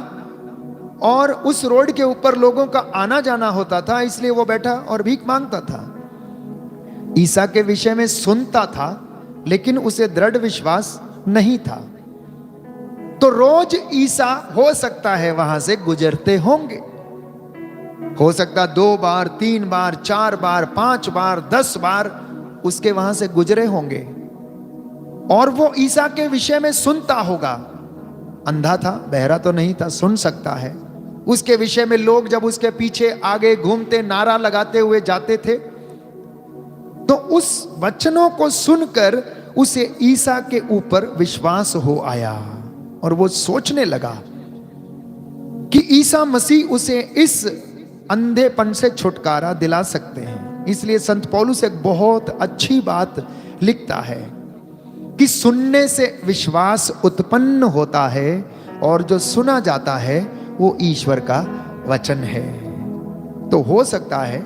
और उस रोड के ऊपर लोगों का आना जाना होता था, इसलिए वो बैठा और भीख मांगता था। ईसा के विषय में सुनता था, लेकिन उसे दृढ़ विश्वास नहीं था। तो रोज ईसा हो सकता है वहां से गुजरते होंगे। हो सकता 2 बार, 3 बार, 4 बार, 5 बार, 10 बार उसके वहां से गुजरे होंगे और वो ईसा के विषय में सुनता होगा। अंधा था, बहरा तो नहीं था, सुन सकता है। उसके विषय में लोग जब उसके पीछे आगे घूमते नारा लगाते हुए जाते थे, तो उस वचनों को सुनकर उसे ईसा के ऊपर विश्वास हो आया और वो सोचने लगा कि ईसा मसीह उसे इस अंधेपन से छुटकारा दिला सकते हैं। इसलिए संत पौलुस एक बहुत अच्छी बात लिखता है कि सुनने से विश्वास उत्पन्न होता है और जो सुना जाता है वो ईश्वर का वचन है। तो हो सकता है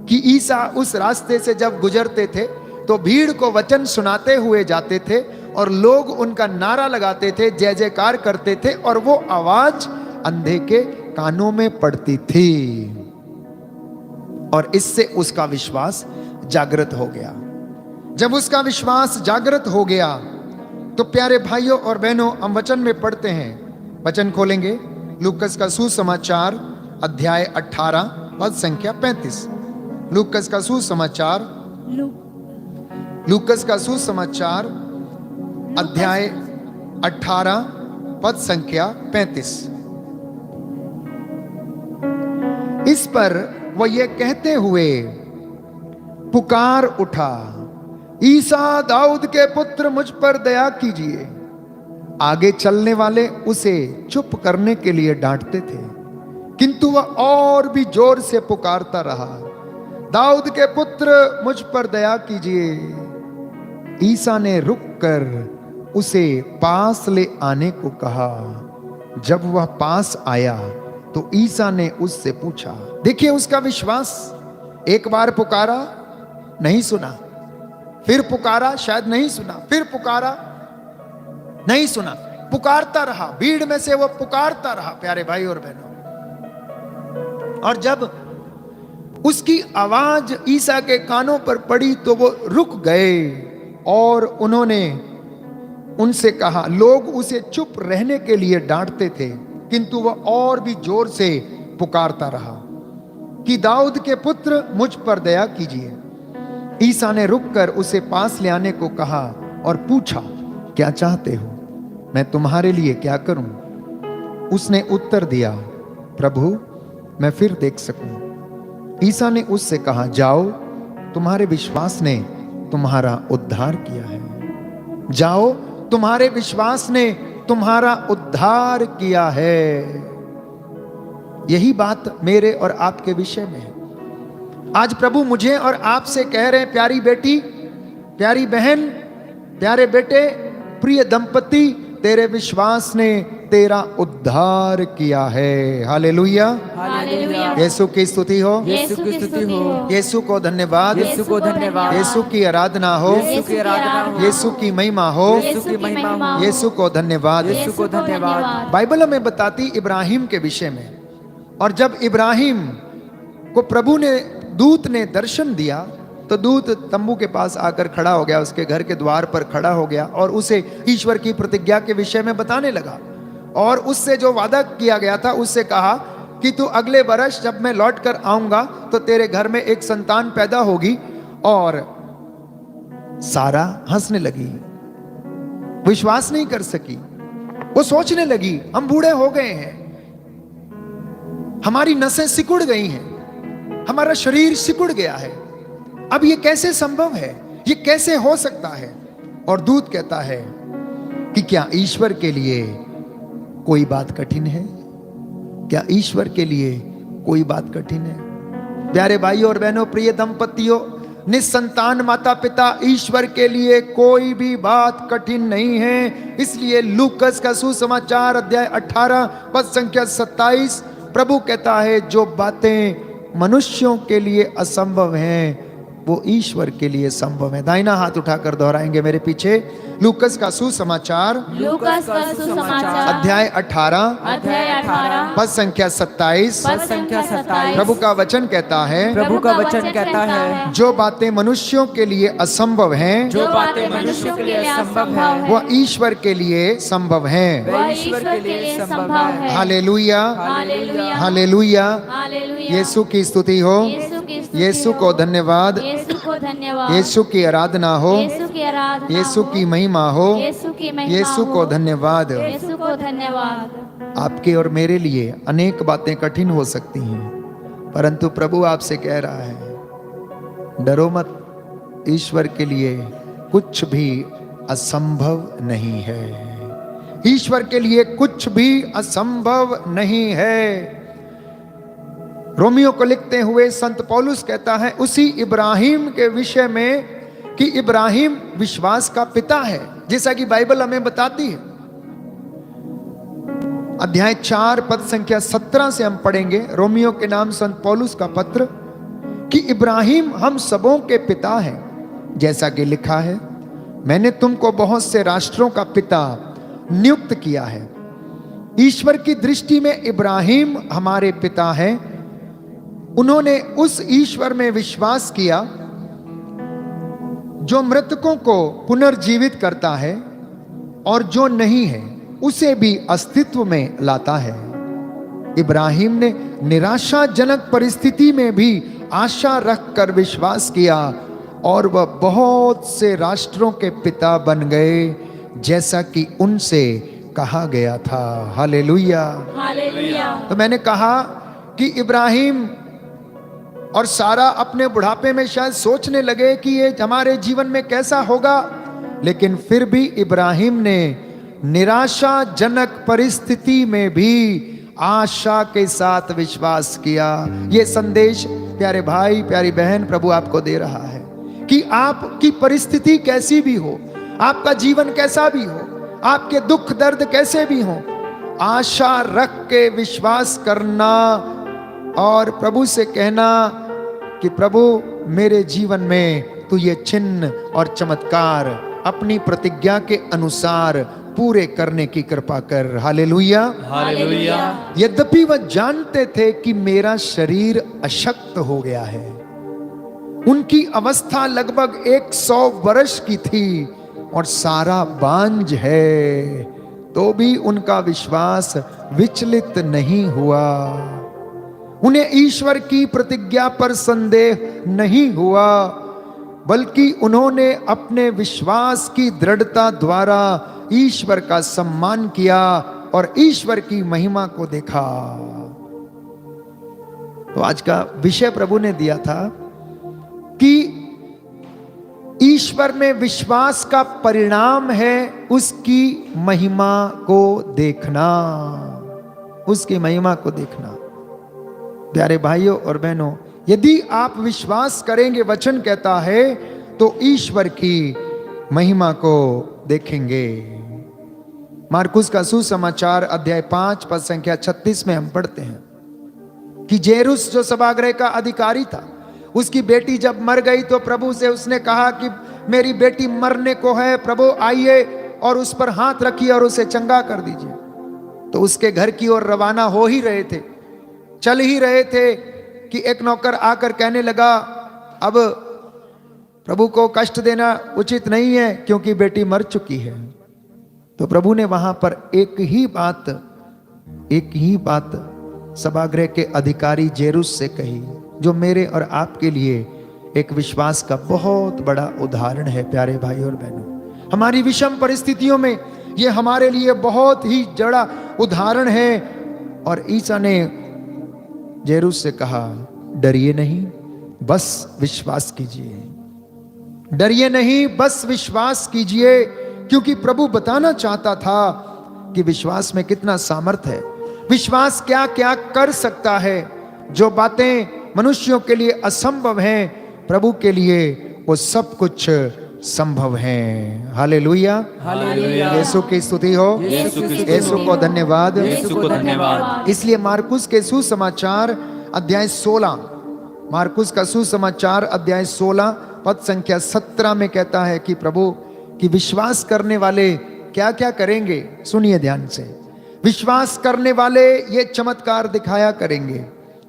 कि ईसा उस रास्ते से जब गुजरते थे तो भीड़ को वचन सुनाते हुए जाते थे और लोग उनका नारा लगाते थे, जय जयकार करते थे और वो आवाज अंधे के कानों में पड़ती थी और इससे उसका विश्वास जागृत हो गया। जब उसका विश्वास जागृत हो गया तो प्यारे भाइयों और बहनों, हम वचन में पढ़ते हैं। वचन खोलेंगे, लूकस का सुसमाचार अध्याय 18 पद संख्या 35। लूकस का सुसमाचार, लूकस का सुसमाचार अध्याय 18 पद संख्या 35। इस पर वह ये कहते हुए पुकार उठा, ईसा दाऊद के पुत्र मुझ पर दया कीजिए। आगे चलने वाले उसे चुप करने के लिए डांटते थे, किंतु वह और भी जोर से पुकारता रहा, दाऊद के पुत्र मुझ पर दया कीजिए। ईसा ने रुककर उसे पास ले आने को कहा। जब वह पास आया तो ईसा ने उससे पूछा, देखिए उसका विश्वास, एक बार पुकारा नहीं सुना, फिर पुकारा शायद नहीं सुना, फिर पुकारा नहीं सुना, पुकारता रहा, भीड़ में से वो पुकारता रहा प्यारे भाई और बहनों। और जब उसकी आवाज ईसा के कानों पर पड़ी तो वो रुक गए और उन्होंने उनसे कहा, लोग उसे चुप रहने के लिए डांटते थे, किंतु वह और भी जोर से पुकारता रहा कि दाऊद के पुत्र मुझ पर दया कीजिए। ईसा ने रुककर उसे पास ले आने को कहा और पूछा, क्या चाहते हो, मैं तुम्हारे लिए क्या करूं? उसने उत्तर दिया, प्रभु मैं फिर देख सकूं। ईसा ने उससे कहा, जाओ, तुम्हारे विश्वास ने तुम्हारा उद्धार किया है। जाओ, तुम्हारे विश्वास ने तुम्हारा उद्धार किया है। यही बात मेरे और आपके विषय में है। आज प्रभु मुझे और आपसे कह रहे हैं, प्यारी बेटी, प्यारी बहन, प्यारे बेटे, प्रिय दंपति, तेरे विश्वास ने तेरा उद्धार किया है। Hallelujah, hallelujah. यीशु की स्तुति हो, यीशु की स्तुति हो, यीशु को धन्यवाद, यीशु को धन्यवाद, यीशु की आराधना हो, यीशु की आराधना हो, यीशु की महिमा हो, यीशु की महिमा हो, यीशु को धन्यवाद। यीशु को धन्यवाद। बाइबल हमें बताती इब्राहिम के विषय में, और जब इब्राहिम को प्रभु ने, दूत ने दर्शन दिया तो दूत तंबू के पास आकर खड़ा हो गया, उसके घर के द्वार पर खड़ा हो गया और उसे ईश्वर की प्रतिज्ञा के विषय में बताने लगा। और उससे जो वादा किया गया था उससे कहा कि तू अगले वर्ष जब मैं लौट कर आऊंगा तो तेरे घर में एक संतान पैदा होगी। और सारा हंसने लगी, विश्वास नहीं कर सकी। वो सोचने लगी, हम बूढ़े हो गए हैं, हमारी नसें सिकुड़ गई हैं, हमारा शरीर सिकुड़ गया है, अब ये कैसे संभव है, ये कैसे हो सकता है? और दूत कहता है कि क्या ईश्वर के लिए कोई बात कठिन है? क्या ईश्वर के लिए कोई बात कठिन है? प्यारे भाइयों और बहनों, प्रिय दंपतियों, निसंतान माता पिता, ईश्वर के लिए कोई भी बात कठिन नहीं है। इसलिए लूकस का सुसमाचार अध्याय 18 पद संख्या 27 प्रभु कहता है, जो बातें मनुष्यों के लिए असंभव हैं वो ईश्वर के लिए संभव है। दाहिना हाथ उठाकर दोहराएंगे मेरे पीछे। लूकस का सुसमाचार लूकस का सुसमाचार अध्याय 18 पद संख्या 27। पद संख्या 27। प्रभु का वचन कहता है, प्रभु का वचन कहता है, जो बातें मनुष्यों के लिए असंभव हैं, जो बातें मनुष्यों के लिए असंभव है, वह ईश्वर के लिए संभव हैं। वह ईश्वर के लिए संभव है। Hallelujah, hallelujah, hallelujah. Hallelujah. Yeshu की स्तुति हो, यीशु को धन्यवाद, यीशु को धन्यवाद, यीशु की आराधना हो, यीशु की आराधना, यीशु की महिमा हो, यीशु की महिमा, यीशु को धन्यवाद। यीशु को धन्यवाद। आपके और मेरे लिए अनेक बातें कठिन हो सकती हैं, परंतु प्रभु आपसे कह रहा है, डरो मत, ईश्वर के लिए कुछ भी असंभव नहीं है। ईश्वर के लिए कुछ भी असंभव नहीं है। रोमियो को लिखते हुए संत पौलुस कहता है उसी इब्राहिम के विषय में कि इब्राहिम विश्वास का पिता है, जैसा कि बाइबल हमें बताती है। अध्याय 4 पद संख्या 17 से हम पढ़ेंगे, रोमियो के नाम संत पौलुस का पत्र, कि इब्राहिम हम सबों के पिता हैं, जैसा कि लिखा है, मैंने तुमको बहुत से राष्ट्रों का पिता नियुक्त किया है। ईश्वर की दृष्टि में इब्राहिम हमारे पिता हैं। उन्होंने उस ईश्वर में विश्वास किया जो मृतकों को पुनर्जीवित करता है और जो नहीं है उसे भी अस्तित्व में लाता है। इब्राहिम ने निराशाजनक परिस्थिति में भी आशा रखकर विश्वास किया और वह बहुत से राष्ट्रों के पिता बन गए, जैसा कि उनसे कहा गया था। Hallelujah, hallelujah. तो मैंने कहा कि इब्राहिम और सारा अपने बुढ़ापे में शायद सोचने लगे कि ये हमारे जीवन में कैसा होगा, लेकिन फिर भी इब्राहिम ने निराशाजनक परिस्थिति में भी आशा के साथ विश्वास किया। ये संदेश प्यारे भाई प्यारी बहन प्रभु आपको दे रहा है कि आपकी परिस्थिति कैसी भी हो, आपका जीवन कैसा भी हो, आपके दुख दर्द कैसे भी हो, आशा रख के विश्वास करना और प्रभु से कहना कि प्रभु मेरे जीवन में तू ये चिन्ह और चमत्कार अपनी प्रतिज्ञा के अनुसार पूरे करने की कृपा कर। Hallelujah, hallelujah. यद्यपि वह जानते थे कि मेरा शरीर अशक्त हो गया है, उनकी अवस्था लगभग 100 वर्ष की थी और सारा बांझ है, तो भी उनका विश्वास विचलित नहीं हुआ। उन्हें ईश्वर की प्रतिज्ञा पर संदेह नहीं हुआ, बल्कि उन्होंने अपने विश्वास की दृढ़ता द्वारा ईश्वर का सम्मान किया और ईश्वर की महिमा को देखा। तो आज का विषय प्रभु ने दिया था कि ईश्वर में विश्वास का परिणाम है उसकी महिमा को देखना, उसकी महिमा को देखना। प्यारे भाइयों और बहनों, यदि आप विश्वास करेंगे, वचन कहता है, तो ईश्वर की महिमा को देखेंगे। मार्कुस का सुसमाचार अध्याय 5 पद संख्या 36 में हम पढ़ते हैं कि जेरुस जो सभागृह का अधिकारी था, उसकी बेटी जब मर गई तो प्रभु से उसने कहा कि मेरी बेटी मरने को है, प्रभु आइए और उस पर हाथ रखिए और उसे चंगा कर दीजिए। तो उसके घर की ओर रवाना हो ही रहे थे, चल ही रहे थे कि एक नौकर आकर कहने लगा, अब प्रभु को कष्ट देना उचित नहीं है क्योंकि बेटी मर चुकी है। तो प्रभु ने वहां पर एक ही बात सभागृह के अधिकारी जेरुस से कही, जो मेरे और आपके लिए एक विश्वास का बहुत बड़ा उदाहरण है। प्यारे भाई और बहनों, हमारी विषम परिस्थितियों में ये हमारे लिए बहुत ही बड़ा उदाहरण है। और ईसा ने जेरुस से कहा, डरिए नहीं, बस विश्वास कीजिए, डरिए नहीं, बस विश्वास कीजिए, क्योंकि प्रभु बताना चाहता था कि विश्वास में कितना सामर्थ है, विश्वास क्या क्या कर सकता है। जो बातें मनुष्यों के लिए असंभव हैं, प्रभु के लिए वो सब कुछ संभव है। Hallelujah, hallelujah. यीशु की स्तुति हो, यीशु को धन्यवाद, यीशु को धन्यवाद। इसलिए मार्कुस के सुसमाचार अध्याय 16 मार्कुस का सुसमाचार अध्याय 16 पद संख्या 17 में कहता है कि प्रभु कि विश्वास करने वाले क्या क्या करेंगे। सुनिए ध्यान से, विश्वास करने वाले ये चमत्कार दिखाया करेंगे।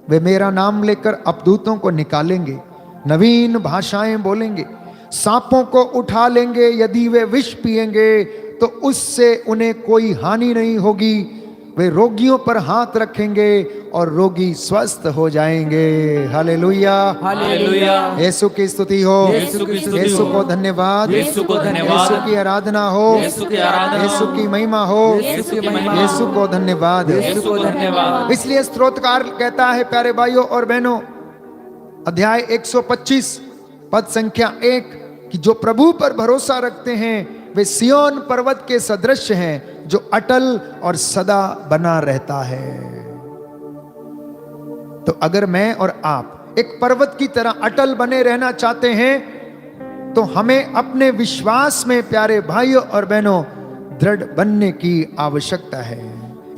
वे मेरा नाम लेकर अपदूतों को निकालेंगे, नवीन भाषाएं बोलेंगे, सांपों को उठा लेंगे, यदि वे विष पिएंगे तो उससे उन्हें कोई हानि नहीं होगी, वे रोगियों पर हाथ रखेंगे और रोगी स्वस्थ हो जाएंगे। Hallelujah, hallelujah. यीशु की स्तुति हो, यीशु की स्तुति यीशु हो, को धन्यवाद, यीशु को धन्यवाद, यीशु की आराधना हो, यीशु की आराधना यीशु की महिमा हो, यीशु की महिमा, यीशु को धन्यवाद। यीशु को धन्यवाद। इसलिए स्तोत्रकार कहता है प्यारे भाइयों और बहनों, अध्याय 125 पद संख्या 1 कि जो प्रभु पर भरोसा रखते हैं वे सिय्योन पर्वत के सदृश हैं जो अटल और सदा बना रहता है। तो अगर मैं और आप एक पर्वत की तरह अटल बने रहना चाहते हैं तो हमें अपने विश्वास में प्यारे भाइयों और बहनों दृढ़ बनने की आवश्यकता है।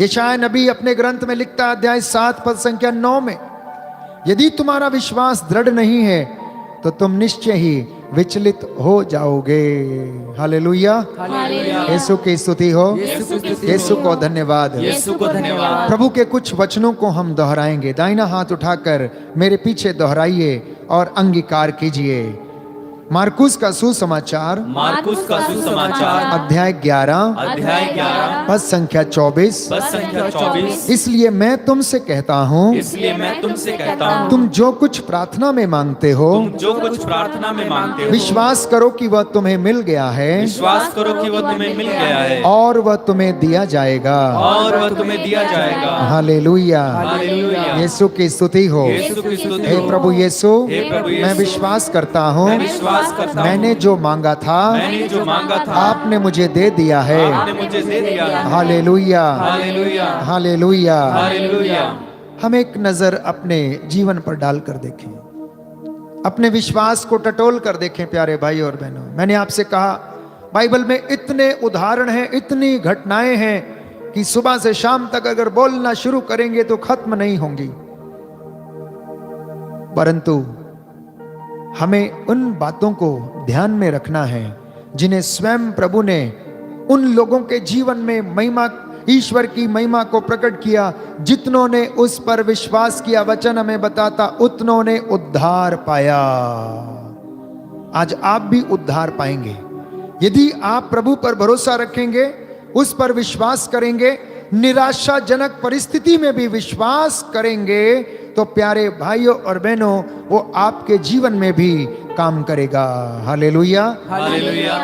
यशायाह नबी अपने ग्रंथ में लिखता है अध्याय 7 पद संख्या 9 में, यदि तुम्हारा विश्वास दृढ़ नहीं है तो तुम निश्चय ही विचलित हो जाओगे। हालेलुया, यीशु की स्तुति हो, यीशु को धन्यवाद, यीशु को धन्यवाद। प्रभु के कुछ वचनों को हम दोहराएंगे। दाहिना हाथ उठाकर मेरे पीछे दोहराइए और अंगीकार कीजिए। मार्कुस का सुसमाचार, मार्कुस का सुसमाचार अध्याय 11 अध्याय 11 पद संख्या 24, पद संख्या 24। इसलिए मैं तुमसे कहता हूँ इसलिए मैं तुमसे कहता हूँ, तुम जो कुछ प्रार्थना में मांगते हो तुम जो कुछ प्रार्थना में मांगते हो विश्वास करो कि वह तुम्हें मिल गया है विश्वास करो कि वह तुम्हें मिल गया है और वह तुम्हें दिया जाएगा। और वह तुम्हें दिया जाएगा। Hallelujah, hallelujah. यीशु की स्तुति हो। यीशु की स्तुति हे हो। प्रभु यीशु, हे प्रभु यीशु, मैं विश्वास करता हूँ मैं विश्वास करता हूँ, मैंने जो मांगा था मैंने जो मांगा था आपने मुझे दे दिया है। आपने मुझे दे दिया है। Hallelujah, hallelujah, hallelujah. हालेलुया। हम एक नजर अपने जीवन पर डालकर देखें, अपने विश्वास को टटोल कर देखें प्यारे भाई और बहनों। मैंने आपसे कहा बाइबल में इतने उदाहरण हैं, इतनी घटनाएं हैं कि सुबह से शाम तक अगर बोलना शुरू करेंगे तो खत्म नहीं होंगी। परंतु हमें उन बातों को ध्यान में रखना है जिन्हें स्वयं प्रभु ने उन लोगों के जीवन में महिमा, ईश्वर की महिमा को प्रकट किया जितनों ने उस पर विश्वास किया। वचन हमें बताता उतनों ने उद्धार पाया। आज आप भी उद्धार पाएंगे यदि आप प्रभु पर भरोसा रखेंगे, उस पर विश्वास करेंगे, निराशाजनक परिस्थिति में भी विश्वास करेंगे तो प्यारे भाइयों और बहनों वो आपके जीवन में भी काम करेगा। Hallelujah, hallelujah,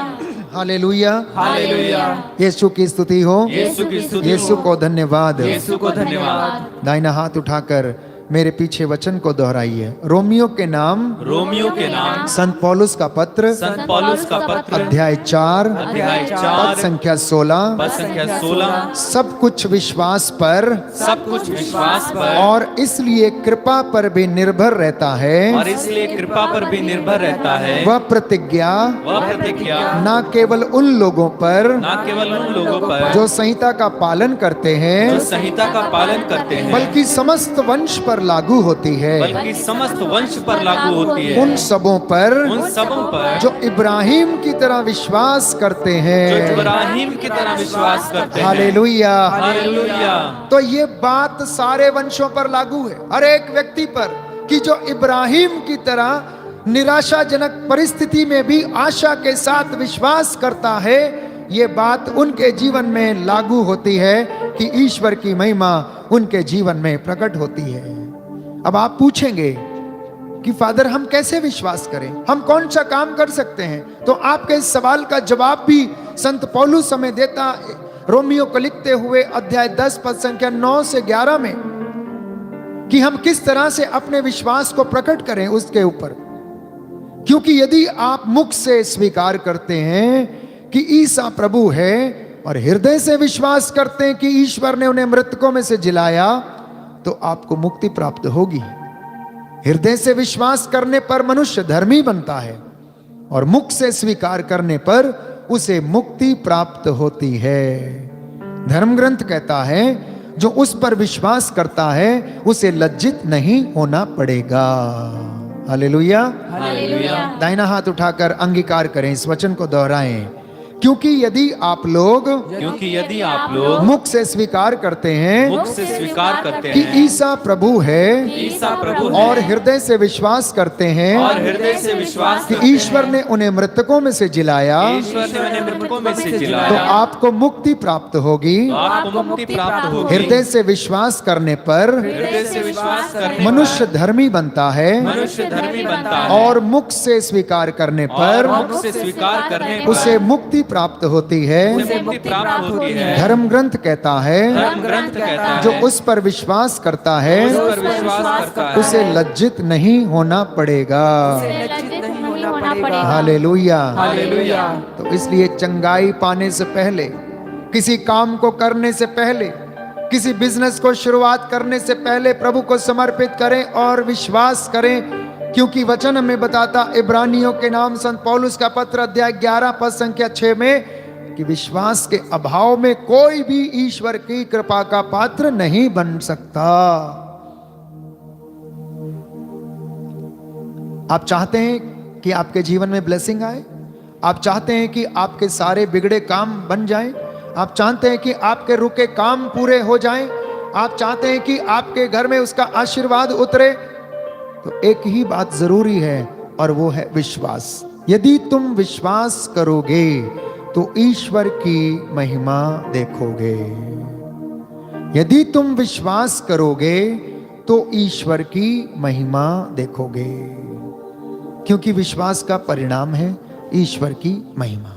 hallelujah, hallelujah. Yeshu की स्तुति हो, यीशु की स्तुति हो। यीशु को धन्यवाद। यीशु को धन्यवाद। दाहिना हाथ उठाकर मेरे पीछे वचन को दोहराइए। रोमियो के नाम, रोमियो के नाम, संत पौलुस का पत्र, संत पौलुस का पत्र, अध्याय 4 अध्याय 4 पद संख्या 16, पद संख्या 16। सब कुछ विश्वास पर सब कुछ विश्वास पर और इसलिए कृपा पर भी निर्भर रहता है। और इसलिए कृपा पर भी निर्भर रहता है। वह प्रतिज्ञा वह प्रतिज्ञा न केवल उन लोगों पर न केवल उन लोगों पर जो संहिता का पालन करते जो हैं संहिता का पालन करते हैं, बल्कि समस्त वंश पर लागू होती है। बल्कि समस्त वंश पर लागू होती है। उन सबों पर उन सबों पर जो इब्राहिम की तरह विश्वास करते जो हैं। इब्राहिम की तरह विश्वास करते हैं। हालेलुया। हालेलुया। तो ये बात सारे वंशों पर लागू है, हर एक व्यक्ति पर, कि जो इब्राहिम की तरह निराशाजनक परिस्थिति में भी आशा के साथ विश्वास करता है, ये बात उनके जीवन में लागू होती है कि ईश्वर की महिमा उनके जीवन में प्रकट होती है। अब आप पूछेंगे कि फादर हम कैसे विश्वास करें, हम कौन सा काम कर सकते हैं? तो आपके इस सवाल का जवाब भी संत पौलुस हमें देता रोमियो को लिखते हुए अध्याय 10 पद संख्या 9 से 11 में, कि हम किस तरह से अपने विश्वास को प्रकट करें उसके ऊपर। क्योंकि यदि आप मुख से स्वीकार करते हैं कि ईसा प्रभु है और हृदय से विश्वास करते हैं कि ईश्वर ने उन्हें मृतकों में से जिलाया, तो आपको मुक्ति प्राप्त होगी। हृदय से विश्वास करने पर मनुष्य धर्मी बनता है और मुख से स्वीकार करने पर उसे मुक्ति प्राप्त होती है। धर्म ग्रंथ कहता है जो उस पर विश्वास करता है उसे लज्जित नहीं होना पड़ेगा। हालेलुया। हालेलुया। दाहिना हाथ उठाकर अंगीकार करें, इस वचन को दोहराएं। क्योंकि यदि आप लोग यदि आप लोग मुख से स्वीकार करते हैं मुख से स्वीकार करते कि हैं ईसा प्रभु है ईसा प्रभु है और हृदय से विश्वास करते हैं और हृदय से विश्वास कि करते हैं ईश्वर ने उन्हें मृतकों में से जिलाया, ईश्वर ने उन्हें मृतकों में से तो जिलाया, आपको मुक्ति प्राप्त होगी। तो आपको मुक्ति प्राप्त होगी। हृदय से विश्वास करने पर हृदय से विश्वास करने मनुष्य धर्मी बनता है मनुष्य धर्मी बनता है और मुख से स्वीकार करने और पर मुख से स्वीकार करने पर उसे मुक्ति प्राप्त होती है। उसे मुक्ति प्राप्त होती है। धर्म ग्रंथ कहता है धर्म ग्रंथ कहता है जो उस पर विश्वास करता है उस पर विश्वास करता है उसे लज्जित नहीं होना पड़ेगा। लज्जित नहीं होना पड़ेगा। हालेलुया। हालेलुया। तो इसलिए चंगाई पाने से पहले, किसी काम को करने से पहले, किसी बिजनेस को शुरुआत करने से पहले प्रभु को समर्पित करें और विश्वास करें, क्योंकि वचन में बताता इब्रानियों के नाम संत पौलुस का पत्र अध्याय 11 पद संख्या 6 में कि विश्वास के अभाव में कोई भी ईश्वर की कृपा का पात्र नहीं बन सकता। आप चाहते हैं कि आपके जीवन में ब्लेसिंग आए, आप चाहते हैं कि आपके सारे बिगड़े काम बन जाएं, आप चाहते हैं कि आपके रुके काम पूरे हो जाएं, आप चाहते हैं कि आपके घर में उसका आशीर्वाद उतरे, तो एक ही बात जरूरी है और वो है विश्वास। यदि तुम विश्वास करोगे तो ईश्वर की महिमा देखोगे। यदि तुम विश्वास करोगे तो ईश्वर की महिमा देखोगे, क्योंकि विश्वास का परिणाम है ईश्वर की महिमा।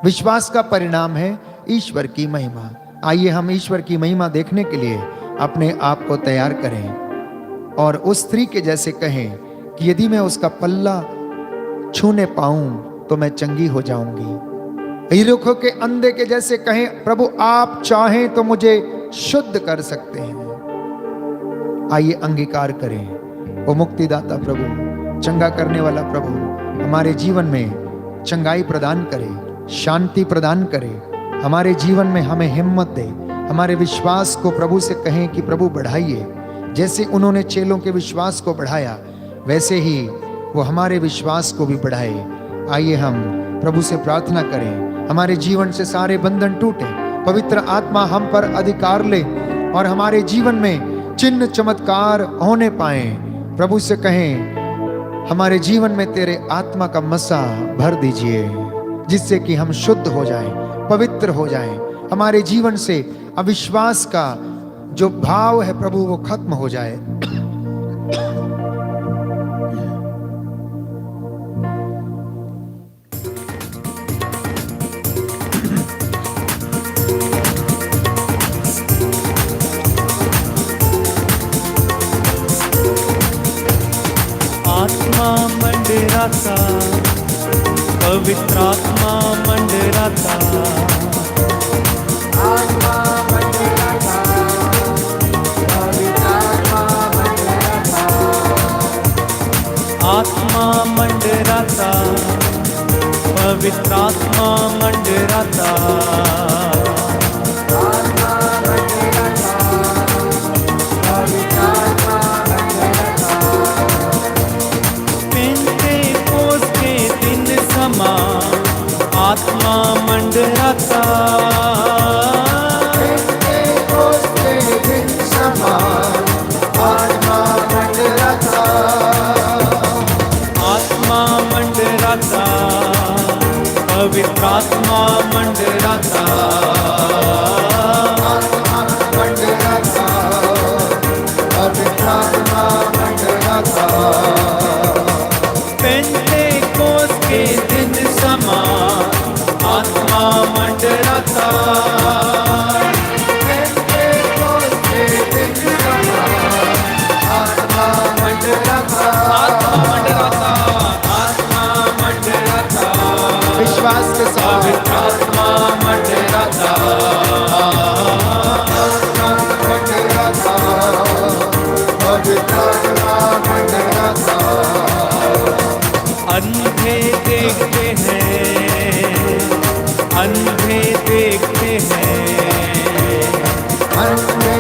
विश्वास का परिणाम है ईश्वर की महिमा। आइए हम ईश्वर की महिमा देखने के लिए अपने आप को तैयार करें और उस स्त्री के जैसे कहें कि यदि मैं उसका पल्ला छूने पाऊं तो मैं चंगी हो जाऊंगी। यरीहो के अंधे के जैसे कहें, प्रभु आप चाहें तो मुझे शुद्ध कर सकते हैं। आइए अंगीकार करें। वो मुक्तिदाता प्रभु, चंगा करने वाला प्रभु हमारे जीवन में चंगाई प्रदान करे, शांति प्रदान करे, हमारे जीवन में हमें हिम्मत दे। हमारे विश्वास को प्रभु से कहें कि प्रभु बढ़ाइए। जैसे उन्होंने चेलों के विश्वास को बढ़ाया वैसे ही वो हमारे विश्वास को भी बढ़ाए। आइए हम प्रभु से प्रार्थना करें, हमारे जीवन से सारे बंधन टूटे, पवित्र आत्मा हम पर अधिकार ले और हमारे जीवन में चिन्ह चमत्कार होने पाए। प्रभु से कहें हमारे जीवन में तेरे आत्मा का मसा भर दीजिए, जिससे कि हम शुद्ध हो जाएं, पवित्र हो जाएं। हमारे जीवन से अविश्वास का जो भाव है प्रभु वो खत्म हो जाए। आत्मा मंडराता, पवित्र आत्मा मंडराता, आत्मा मंडराता, पवित्र आत्मा मंडराता, आत्मा मंडराता, पवित्र आत्मा मंडराता, आत्मा मंडराता, आत्मा मंडराता, पवित्र आत्मा मंडराता, पवित्र आत्मा मंडराता, पेंटेकोस्त के दिन समा आत्मा मंडराता, पेंटेकोस्त के दिन समा आत्मा मंडराता, आत्मा मंडराता, आत्मा मंडराता, विश्वास के साथ पवित्र आत्मा मंडराता, आत्मा मंडराता, पवित्र आत्मा मंडराता। अंधे देखते हैं, अंधे देखते हैं, अंधे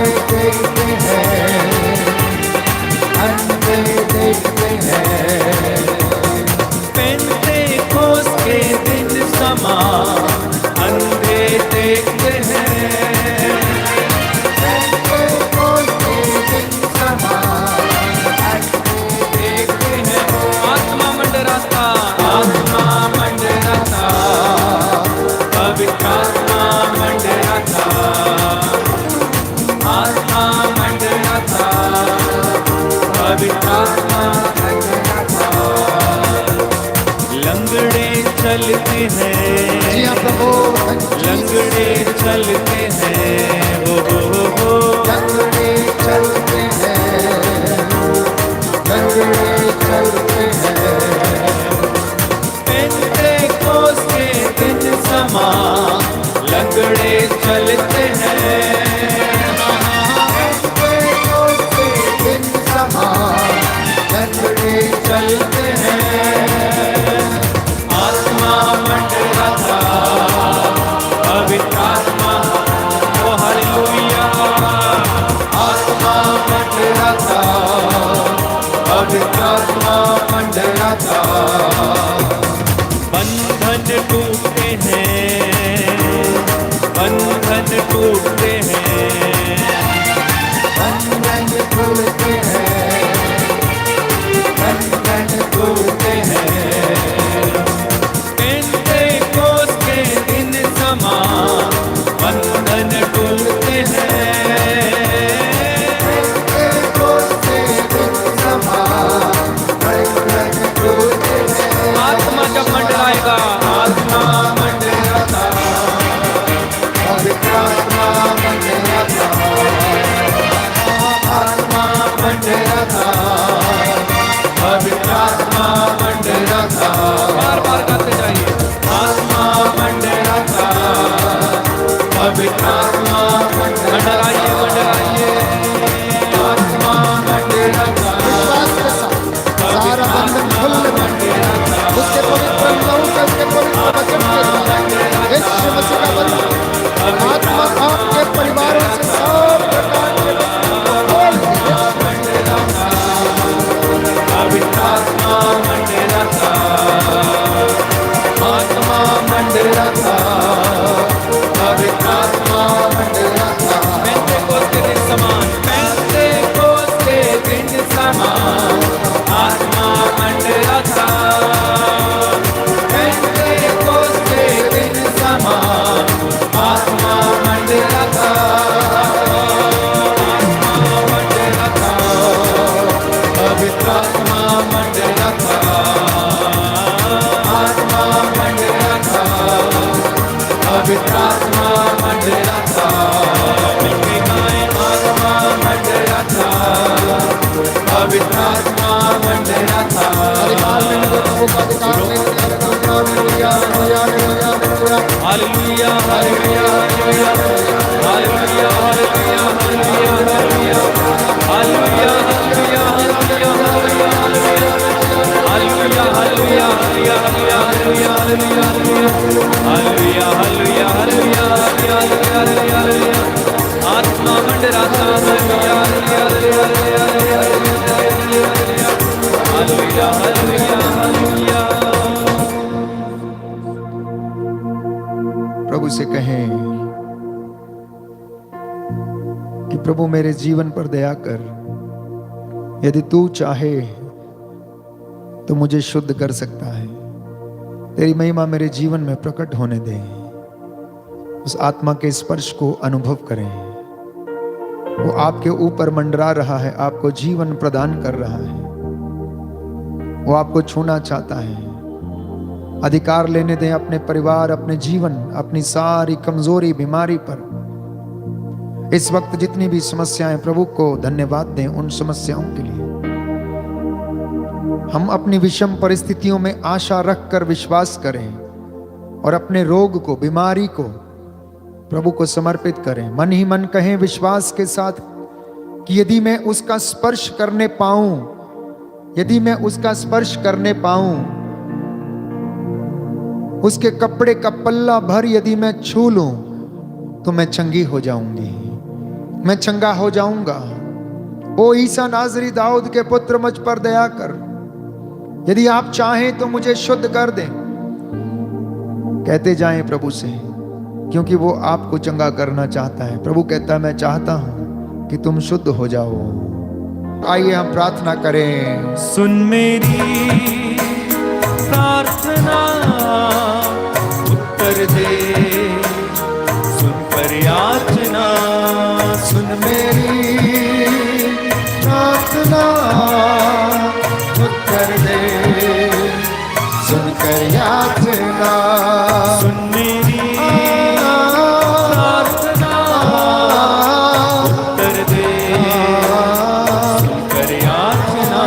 हैं। पेंतेकोस्त के दिन समान अंधे देखते हैं। पेंतेकोस्त के दिन समान देखते हैं। आत्मा मंडराता, आत्मा मंडराता, पवित्र आत्मा मंडराता, आत्मा मंडराता, पवित्र आत्मा मंडराता। लंगड़े चलते हैं, जी हाँ प्रभु, लंगड़े चलते हैं, हो लंगड़े चलते हैं, लंगड़े चलते हैं। पेंतेकोस्त के दिन समान लंगड़े चलते हैं। पेंतेकोस्त के दिन समान लंगड़े चलते हैं। आत्मा मंडराता, पवित्र आत्मा, ओ हालेलुया। आत्मा मंडराता, पवित्र आत्मा मंडराता। बंधन टूटते हैं, बंधन टूटते हैं, बंधन टूटते हैं, बंधन टूटते हैं। पेंतेकोस्त के दिन समान बंधन टूटते हैं। पेंतेकोस्त के दिन समान बंधन टूटते हैं। आत्मा जब मंडराएगा, आत्मा मंडराता, पवित्र आत्मा मंडराता, आत्मा मंडराता, पवित्र आत्मा मंडराता। बार बार गाते जाइए। आत्मा मंडराता, पवित्र आत्मा मंडराइए, मंडराइए। आत्मा मंडराता। विश्वास के साथ सारा बंधन खुल मंडराता, उसके पवित्र नाम का, उसके पवित्र वचन के द्वारा यीशु मसीह का वचन आत्मा आपके परिवारों से सब प्रकार के बंधन खोल मंडराता, पवित्र आत्मा मंडराता, आत्मा मंडराता, पवित्र आत्मा मंडराता। पेंतेकोस्त के दिन समान, पेंतेकोस्त के दिन समान आत्मा मंडराता, पेंतेकोस्त के दिन समान आत्मा मंडराता, आत्मा मंडराता, पवित्र आत्मा मंडराता, आत्मा मंडराता, पवित्र आत्मा मंडराता। मिलके गाएं आत्मा मंडराता, पवित्र आत्मा मंडराता। अधिकार मिलने दो प्रभु का, अधिकार मिलने दो, hallelujah, hallelujah, hallelujah. Hallelujah, hallelujah, hallelujah, hallelujah, hallelujah, hallelujah, hallelujah, hallelujah, hallelujah, hallelujah, hallelujah, hallelujah, hallelujah, hallelujah, hallelujah, hallelujah, hallelujah. आत्मा मंडराता, hallelujah, hallelujah, hallelujah, hallelujah, hallelujah, hallelujah. प्रभु से कहें कि प्रभु मेरे जीवन पर दया कर, यदि तू चाहे तो मुझे शुद्ध कर सकता है। तेरी महिमा मेरे जीवन में प्रकट होने दे। उस आत्मा के स्पर्श को अनुभव करें। वो आपके ऊपर मंडरा रहा है, आपको जीवन प्रदान कर रहा है। वो आपको छूना चाहता है। अधिकार लेने दें अपने परिवार, अपने जीवन, अपनी सारी कमजोरी, बीमारी पर। इस वक्त जितनी भी समस्याएं, प्रभु को धन्यवाद दें उन समस्याओं के लिए। हम अपनी विषम परिस्थितियों में आशा रखकर विश्वास करें और अपने रोग को, बीमारी को प्रभु को समर्पित करें। मन ही मन कहें विश्वास के साथ कि यदि मैं उसका स्पर्श करने पाऊं, यदि मैं उसका स्पर्श करने पाऊं, उसके कपड़े का पल्ला भर यदि मैं छू लूं, तो मैं चंगी हो जाऊंगी, मैं चंगा हो जाऊंगा। ओ ईसा नाजरी, दाऊद के पुत्र, मुझ पर दया कर। यदि आप चाहें तो मुझे शुद्ध कर दें। कहते जाएं प्रभु से, क्योंकि वो आपको चंगा करना चाहता है। प्रभु कहता है मैं चाहता हूं कि तुम शुद्ध हो जाओ। आइए हम प्रार्थना करें। सुन मेरी प्रार्थना, उत्तर दे, सुन कर याचना, सुन मेरी प्रार्थना, उत्तर दे, सुनकर याचना। सुन मेरी प्रार्थना, उत्तर दे, सुन कर याचना।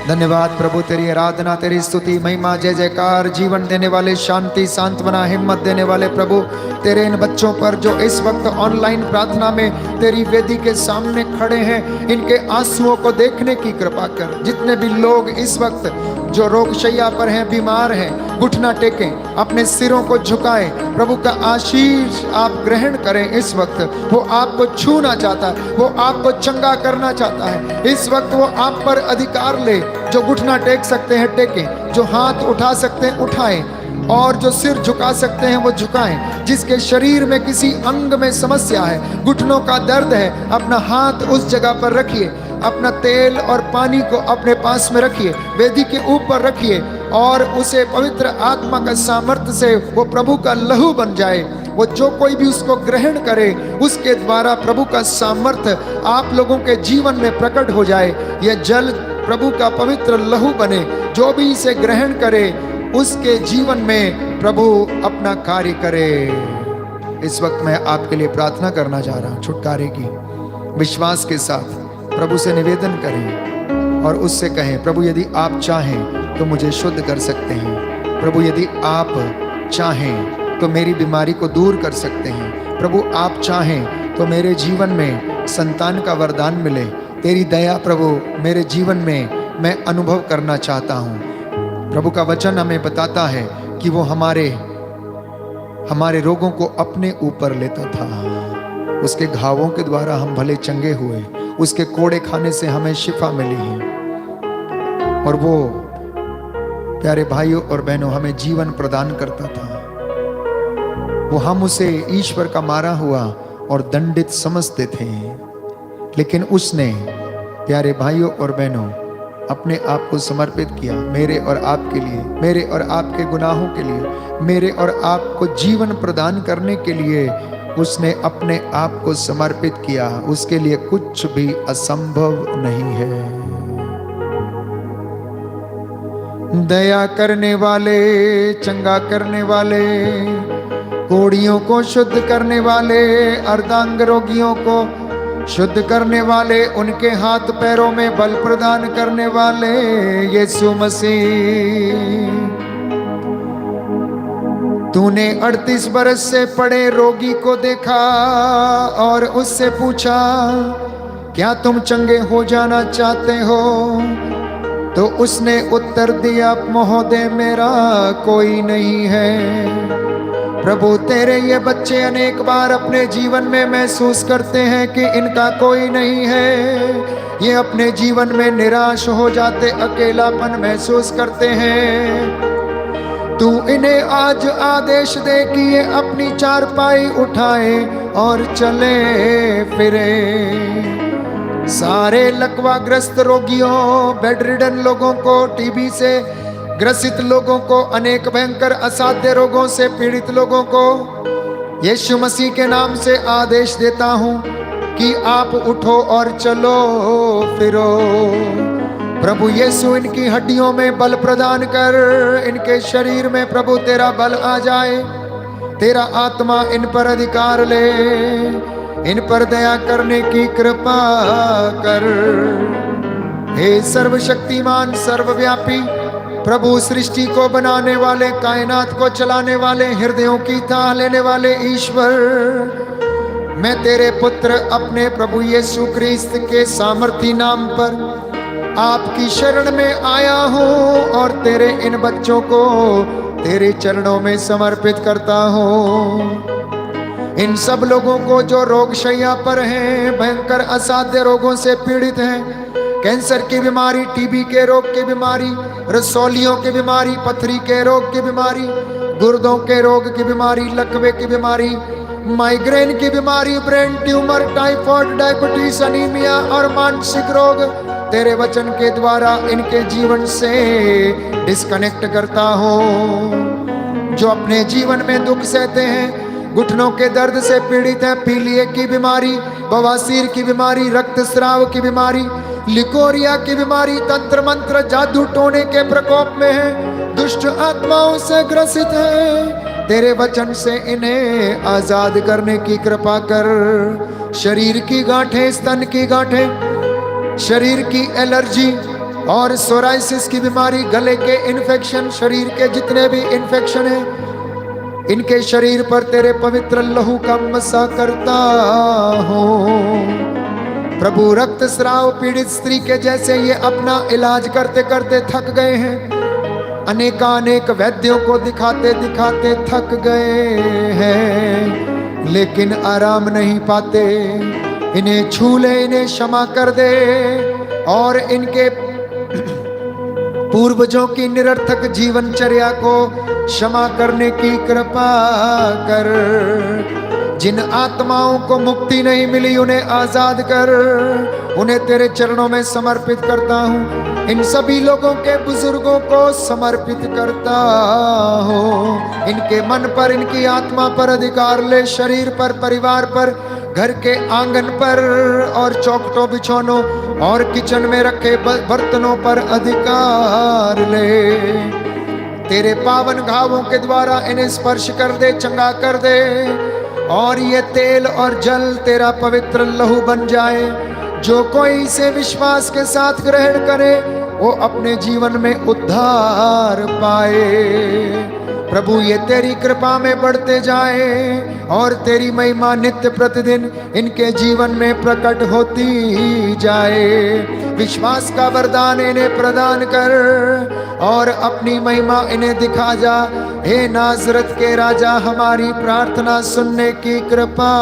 धन्यवाद प्रभु, तेरी आराधना, तेरी स्तुति, महिमा, जय जयकार। जीवन देने वाले, शांति, सांत्वना, हिम्मत देने वाले प्रभु, तेरे इन बच्चों पर जो इस वक्त ऑनलाइन प्रार्थना में तेरी वेदी के सामने खड़े हैं, इनके आंसुओं को देखने की कृपा कर। जितने भी लोग इस वक्त जो रोगशैया पर हैं, बीमार हैं, घुटना टेकें, अपने सिरों को झुकाएं। प्रभु का आशीष आप ग्रहण करें। इस वक्त वो आपको छूना चाहता है, वो आपको चंगा करना चाहता है। इस वक्त वो आप पर अधिकार ले। जो घुटना टेक सकते हैं टेकें, जो हाथ उठा सकते हैं उठाएं, और जो सिर झुका सकते हैं वो झुकाएं। जिसके शरीर में किसी अंग में समस्या है, घुटनों का दर्द है, अपना हाथ उस जगह पर रखिए। अपना तेल और पानी को अपने पास में रखिए, वेदी के ऊपर रखिए, और उसे पवित्र आत्मा का सामर्थ्य से वो प्रभु का लहू बन जाए। वो जो कोई भी उसको ग्रहण करे, उसके द्वारा प्रभु का सामर्थ्य आप लोगों के जीवन में प्रकट हो जाए। यह जल प्रभु का पवित्र लहू बने। जो भी इसे ग्रहण करे उसके जीवन में प्रभु अपना कार्य करे। इस वक्त मैं आपके लिए प्रार्थना करना चाह रहा हूं, छुटकारे की। विश्वास के साथ प्रभु से निवेदन करें और उससे कहें, प्रभु यदि आप चाहें तो मुझे शुद्ध कर सकते हैं। प्रभु यदि आप चाहें तो मेरी बीमारी को दूर कर सकते हैं। प्रभु आप चाहें तो मेरे जीवन में संतान का वरदान मिले। तेरी दया प्रभु मेरे जीवन में मैं अनुभव करना चाहता हूँ। प्रभु का वचन हमें बताता है कि वो हमारे रोगों को अपने ऊपर लेता था। उसके घावों के द्वारा हम भले चंगे हुए, उसके कोड़े खाने से हमें शिफा मिली है। और वो प्यारे भाइयों और बहनों हमें जीवन प्रदान करता था। वो हम उसे ईश्वर का मारा हुआ और दंडित समझते थे, लेकिन उसने प्यारे भाइयों और बहनों अपने आप को समर्पित किया मेरे और आपके लिए, मेरे और आपके गुनाहों के लिए, मेरे और आपको जीवन प्रदान करने के लिए उसने अपने आप को समर्पित किया। उसके लिए कुछ भी असंभव नहीं है। दया करने वाले, चंगा करने वाले, कोढ़ियों को शुद्ध करने वाले, अर्धांग रोगियों को शुद्ध करने वाले, उनके हाथ पैरों में बल प्रदान करने वाले यीशु मसीह। तूने 38 बरस से पड़े रोगी को देखा और उससे पूछा, क्या तुम चंगे हो जाना चाहते हो? तो उसने उत्तर दिया, महोदय मेरा कोई नहीं है। प्रभु तेरे ये बच्चे अनेक बार अपने जीवन में महसूस करते हैं कि इनका कोई नहीं है। ये अपने जीवन में निराश हो जाते, अकेलापन महसूस करते हैं। तू इन्हें आज आदेश दे कि ये अपनी चारपाई उठाए और चले फिरे। सारे लकवाग्रस्त रोगियों, बेड रिडन लोगों को, टीबी से ग्रसित लोगों को, अनेक भयंकर असाध्य रोगों से पीड़ित लोगों को यीशु मसीह के नाम से आदेश देता हूं कि आप उठो और चलो फिरो। प्रभु यीशु इनकी हड्डियों में बल प्रदान कर, इनके शरीर में प्रभु तेरा बल आ जाए। तेरा आत्मा इन पर अधिकार ले, इन पर दया करने की कृपा कर। हे सर्वशक्तिमान, सर्वव्यापी प्रभु, सृष्टि को बनाने वाले, कायनात को चलाने वाले, हृदयों की ताह लेने वाले ईश्वर, मैं तेरे पुत्र अपने प्रभु यीशु क्रिस्त के सामर्थी नाम पर आपकी शरण में आया हूँ और तेरे इन बच्चों को तेरे चरणों में समर्पित करता हूँ। इन सब लोगों को जो रोगशैया पर हैं, भयंकर असाध्य रोगों से पीड़ित हैं, कैंसर की बीमारी, टीबी के रोग की बीमारी, रसौलियों की बीमारी, पथरी के रोग की बीमारी, गुर्दों के रोग की बीमारी, लकवे की बीमारी, माइग्रेन की बीमारी, brain tumour, typhoid, diabetes, anaemia और मानसिक रोग तेरे वचन के द्वारा इनके जीवन से डिस्कनेक्ट करता हूं। जो अपने जीवन में दुख सहते हैं, घुटनों के दर्द से पीड़ित है, पीलिए की बीमारी, बवासीर की बीमारी, रक्तस्राव की बीमारी, लिकोरिया की बीमारी, तंत्र मंत्र जादू टोने के प्रकोप में है, दुष्ट आत्माओं से ग्रसित है, तेरे वचन से इन्हें आजाद करने की कृपा कर। शरीर की गांठें, स्तन की गांठें, शरीर की एलर्जी और सोराइसिस की बीमारी, गले के इन्फेक्शन, शरीर के जितने भी इन्फेक्शन हैं, इनके शरीर पर तेरे पवित्र लहू का मसा करता हूं। प्रभु, रक्तस्राव पीड़ित स्त्री के जैसे ये अपना इलाज करते करते थक गए हैं, अनेकानेक वैद्यों को दिखाते दिखाते थक गए हैं, लेकिन आराम नहीं पाते। इन्हें छू ले, इन्हें क्षमा कर दे और इनके पूर्वजों की निरर्थक जीवनचर्या को क्षमा करने की कृपा कर। जिन आत्माओं को मुक्ति नहीं मिली उन्हें आजाद कर, उन्हें तेरे चरणों में समर्पित करता हूँ। इन सभी लोगों के बुजुर्गों को समर्पित करता हूँ। इनके मन पर, इनकी आत्मा पर अधिकार ले, शरीर पर, परिवार पर, घर के आंगन पर और चौखटों, बिछौनों और किचन में रखे बर्तनों पर अधिकार ले। तेरे पावन घावों के द्वारा इन्हें स्पर्श कर दे, चंगा कर दे और ये तेल और जल तेरा पवित्र लहू बन जाए। जो कोई इसे विश्वास के साथ ग्रहण करे वो अपने जीवन में उद्धार पाए। प्रभु, ये तेरी कृपा में बढ़ते जाए और तेरी महिमा नित्य प्रतिदिन इनके जीवन में प्रकट होती जाए। विश्वास का वरदान इन्हें प्रदान कर और अपनी महिमा इन्हें दिखा जा। हे नाजरत के राजा, हमारी प्रार्थना सुनने की कृपा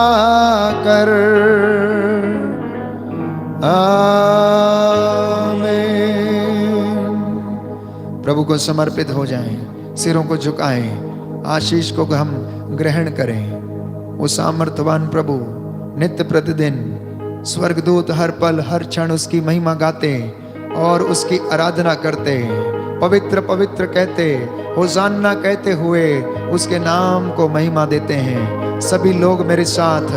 कर। आमीन। प्रभु को समर्पित हो जाएं, सिरों को झुकाएं, आशीष को हम ग्रहण करें। वो सामर्थवान प्रभु नित्य प्रतिदिन स्वर्गदूत हर पल हर क्षण उसकी महिमा गाते और उसकी आराधना करते, पवित्र पवित्र कहते, होशाना कहते हुए उसके नाम को महिमा देते हैं। सभी लोग मेरे साथ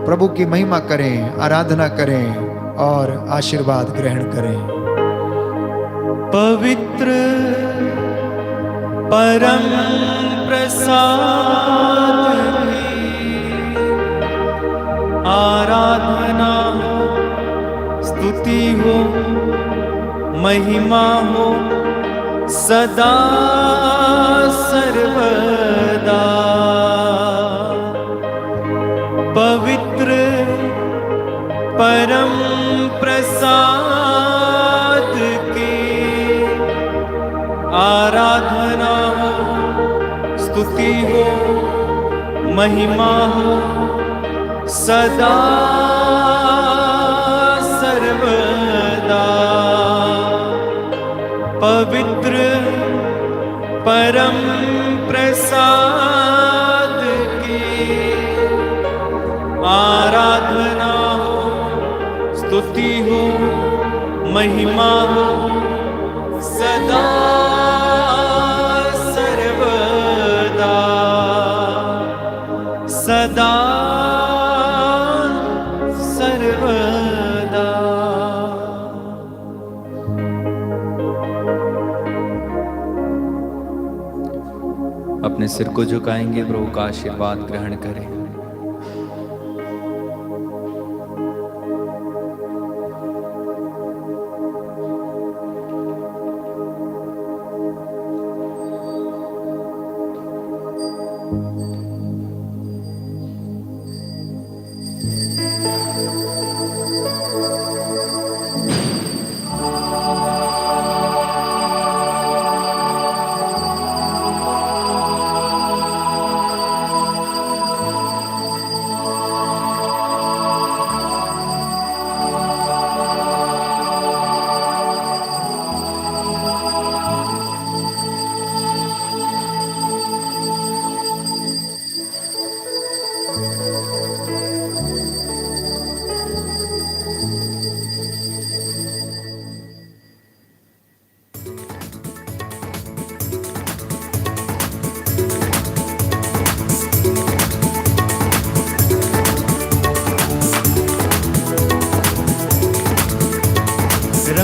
प्रभु की महिमा करें, आराधना करें और आशीर्वाद ग्रहण करें। पवित्र परम प्रसाद आराधना हो, स्तुति हो, महिमा हो सदा सर्वदा। पवित्र परम प्रसाद की आराधना हो, स्तुति हो, महिमा हो सदा सर्वदा। पवित्र परम प्रसाद की आराधना हो, स्तुति हो, महिमा हो सदा सर्वदा सदा सर्वदा। अपने सिर को झुकाएंगे, प्रभु का आशीर्वाद ग्रहण करें।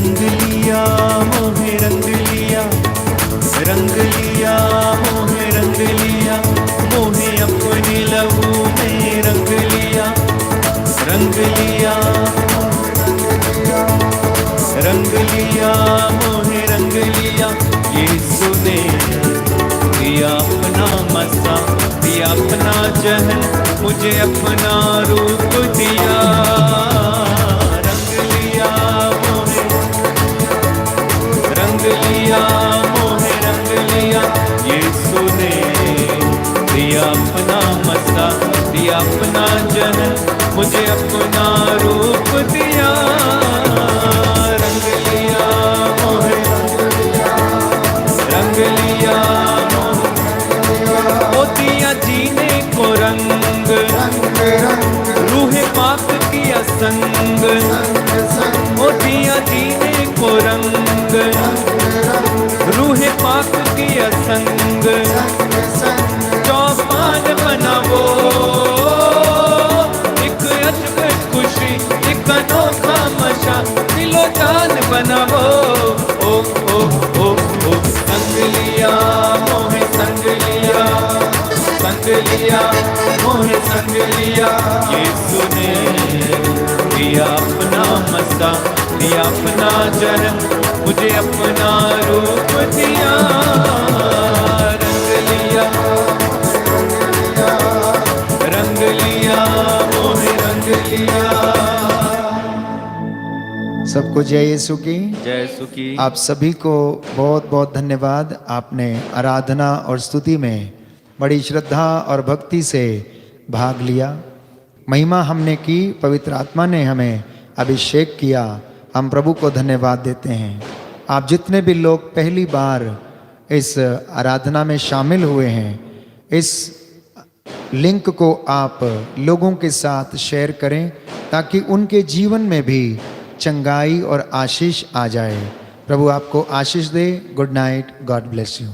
रंग लिया मोहे रंग लिया, रंग लिया मोहे रंग लिया, मोहे अपने लहू में रंग लिया, रंग लिया रंग लिया मोहे रंग लिया। यीशु ने दिया अपना मसा, दिया अपना जहन, मुझे अपना रूप दिया। रंग लिया मोहे रंग लिया मोहे रंग लिया। यीशु ने दिया अपना मसा, दिया अपना जहन, मुझे अपना रूप दिया। रंग लिया मोहे रंग लिया मोहे, ओ दिया जीने को रंग, रूह पाक किया संग, ओ दिया जीने को रंग, रूह पाक किया संग। चौपाल बना वो एक अजब खुशी, एक अनोखा मशा, दिलो जान बना वो। ओ ओ ओ ओ संग लिया मोहे संग लिया, संग लिया मोहे संग लिया। यीशु ने दिया अपना मसा, दिया अपना जन्म, मुझे अपना रूप दिया। रंग लिया रंग लिया मोहे रंग लिया। सबको जय यीशु की। जय सुखी। आप सभी को बहुत बहुत धन्यवाद। आपने आराधना और स्तुति में बड़ी श्रद्धा और भक्ति से भाग लिया। महिमा हमने की, पवित्र आत्मा ने हमें अभिषेक किया। हम प्रभु को धन्यवाद देते हैं। आप जितने भी लोग पहली बार इस आराधना में शामिल हुए हैं, इस लिंक को आप लोगों के साथ शेयर करें ताकि उनके जीवन में भी चंगाई और आशीष आ जाए। प्रभु आपको आशीष दे। Good night. God bless you.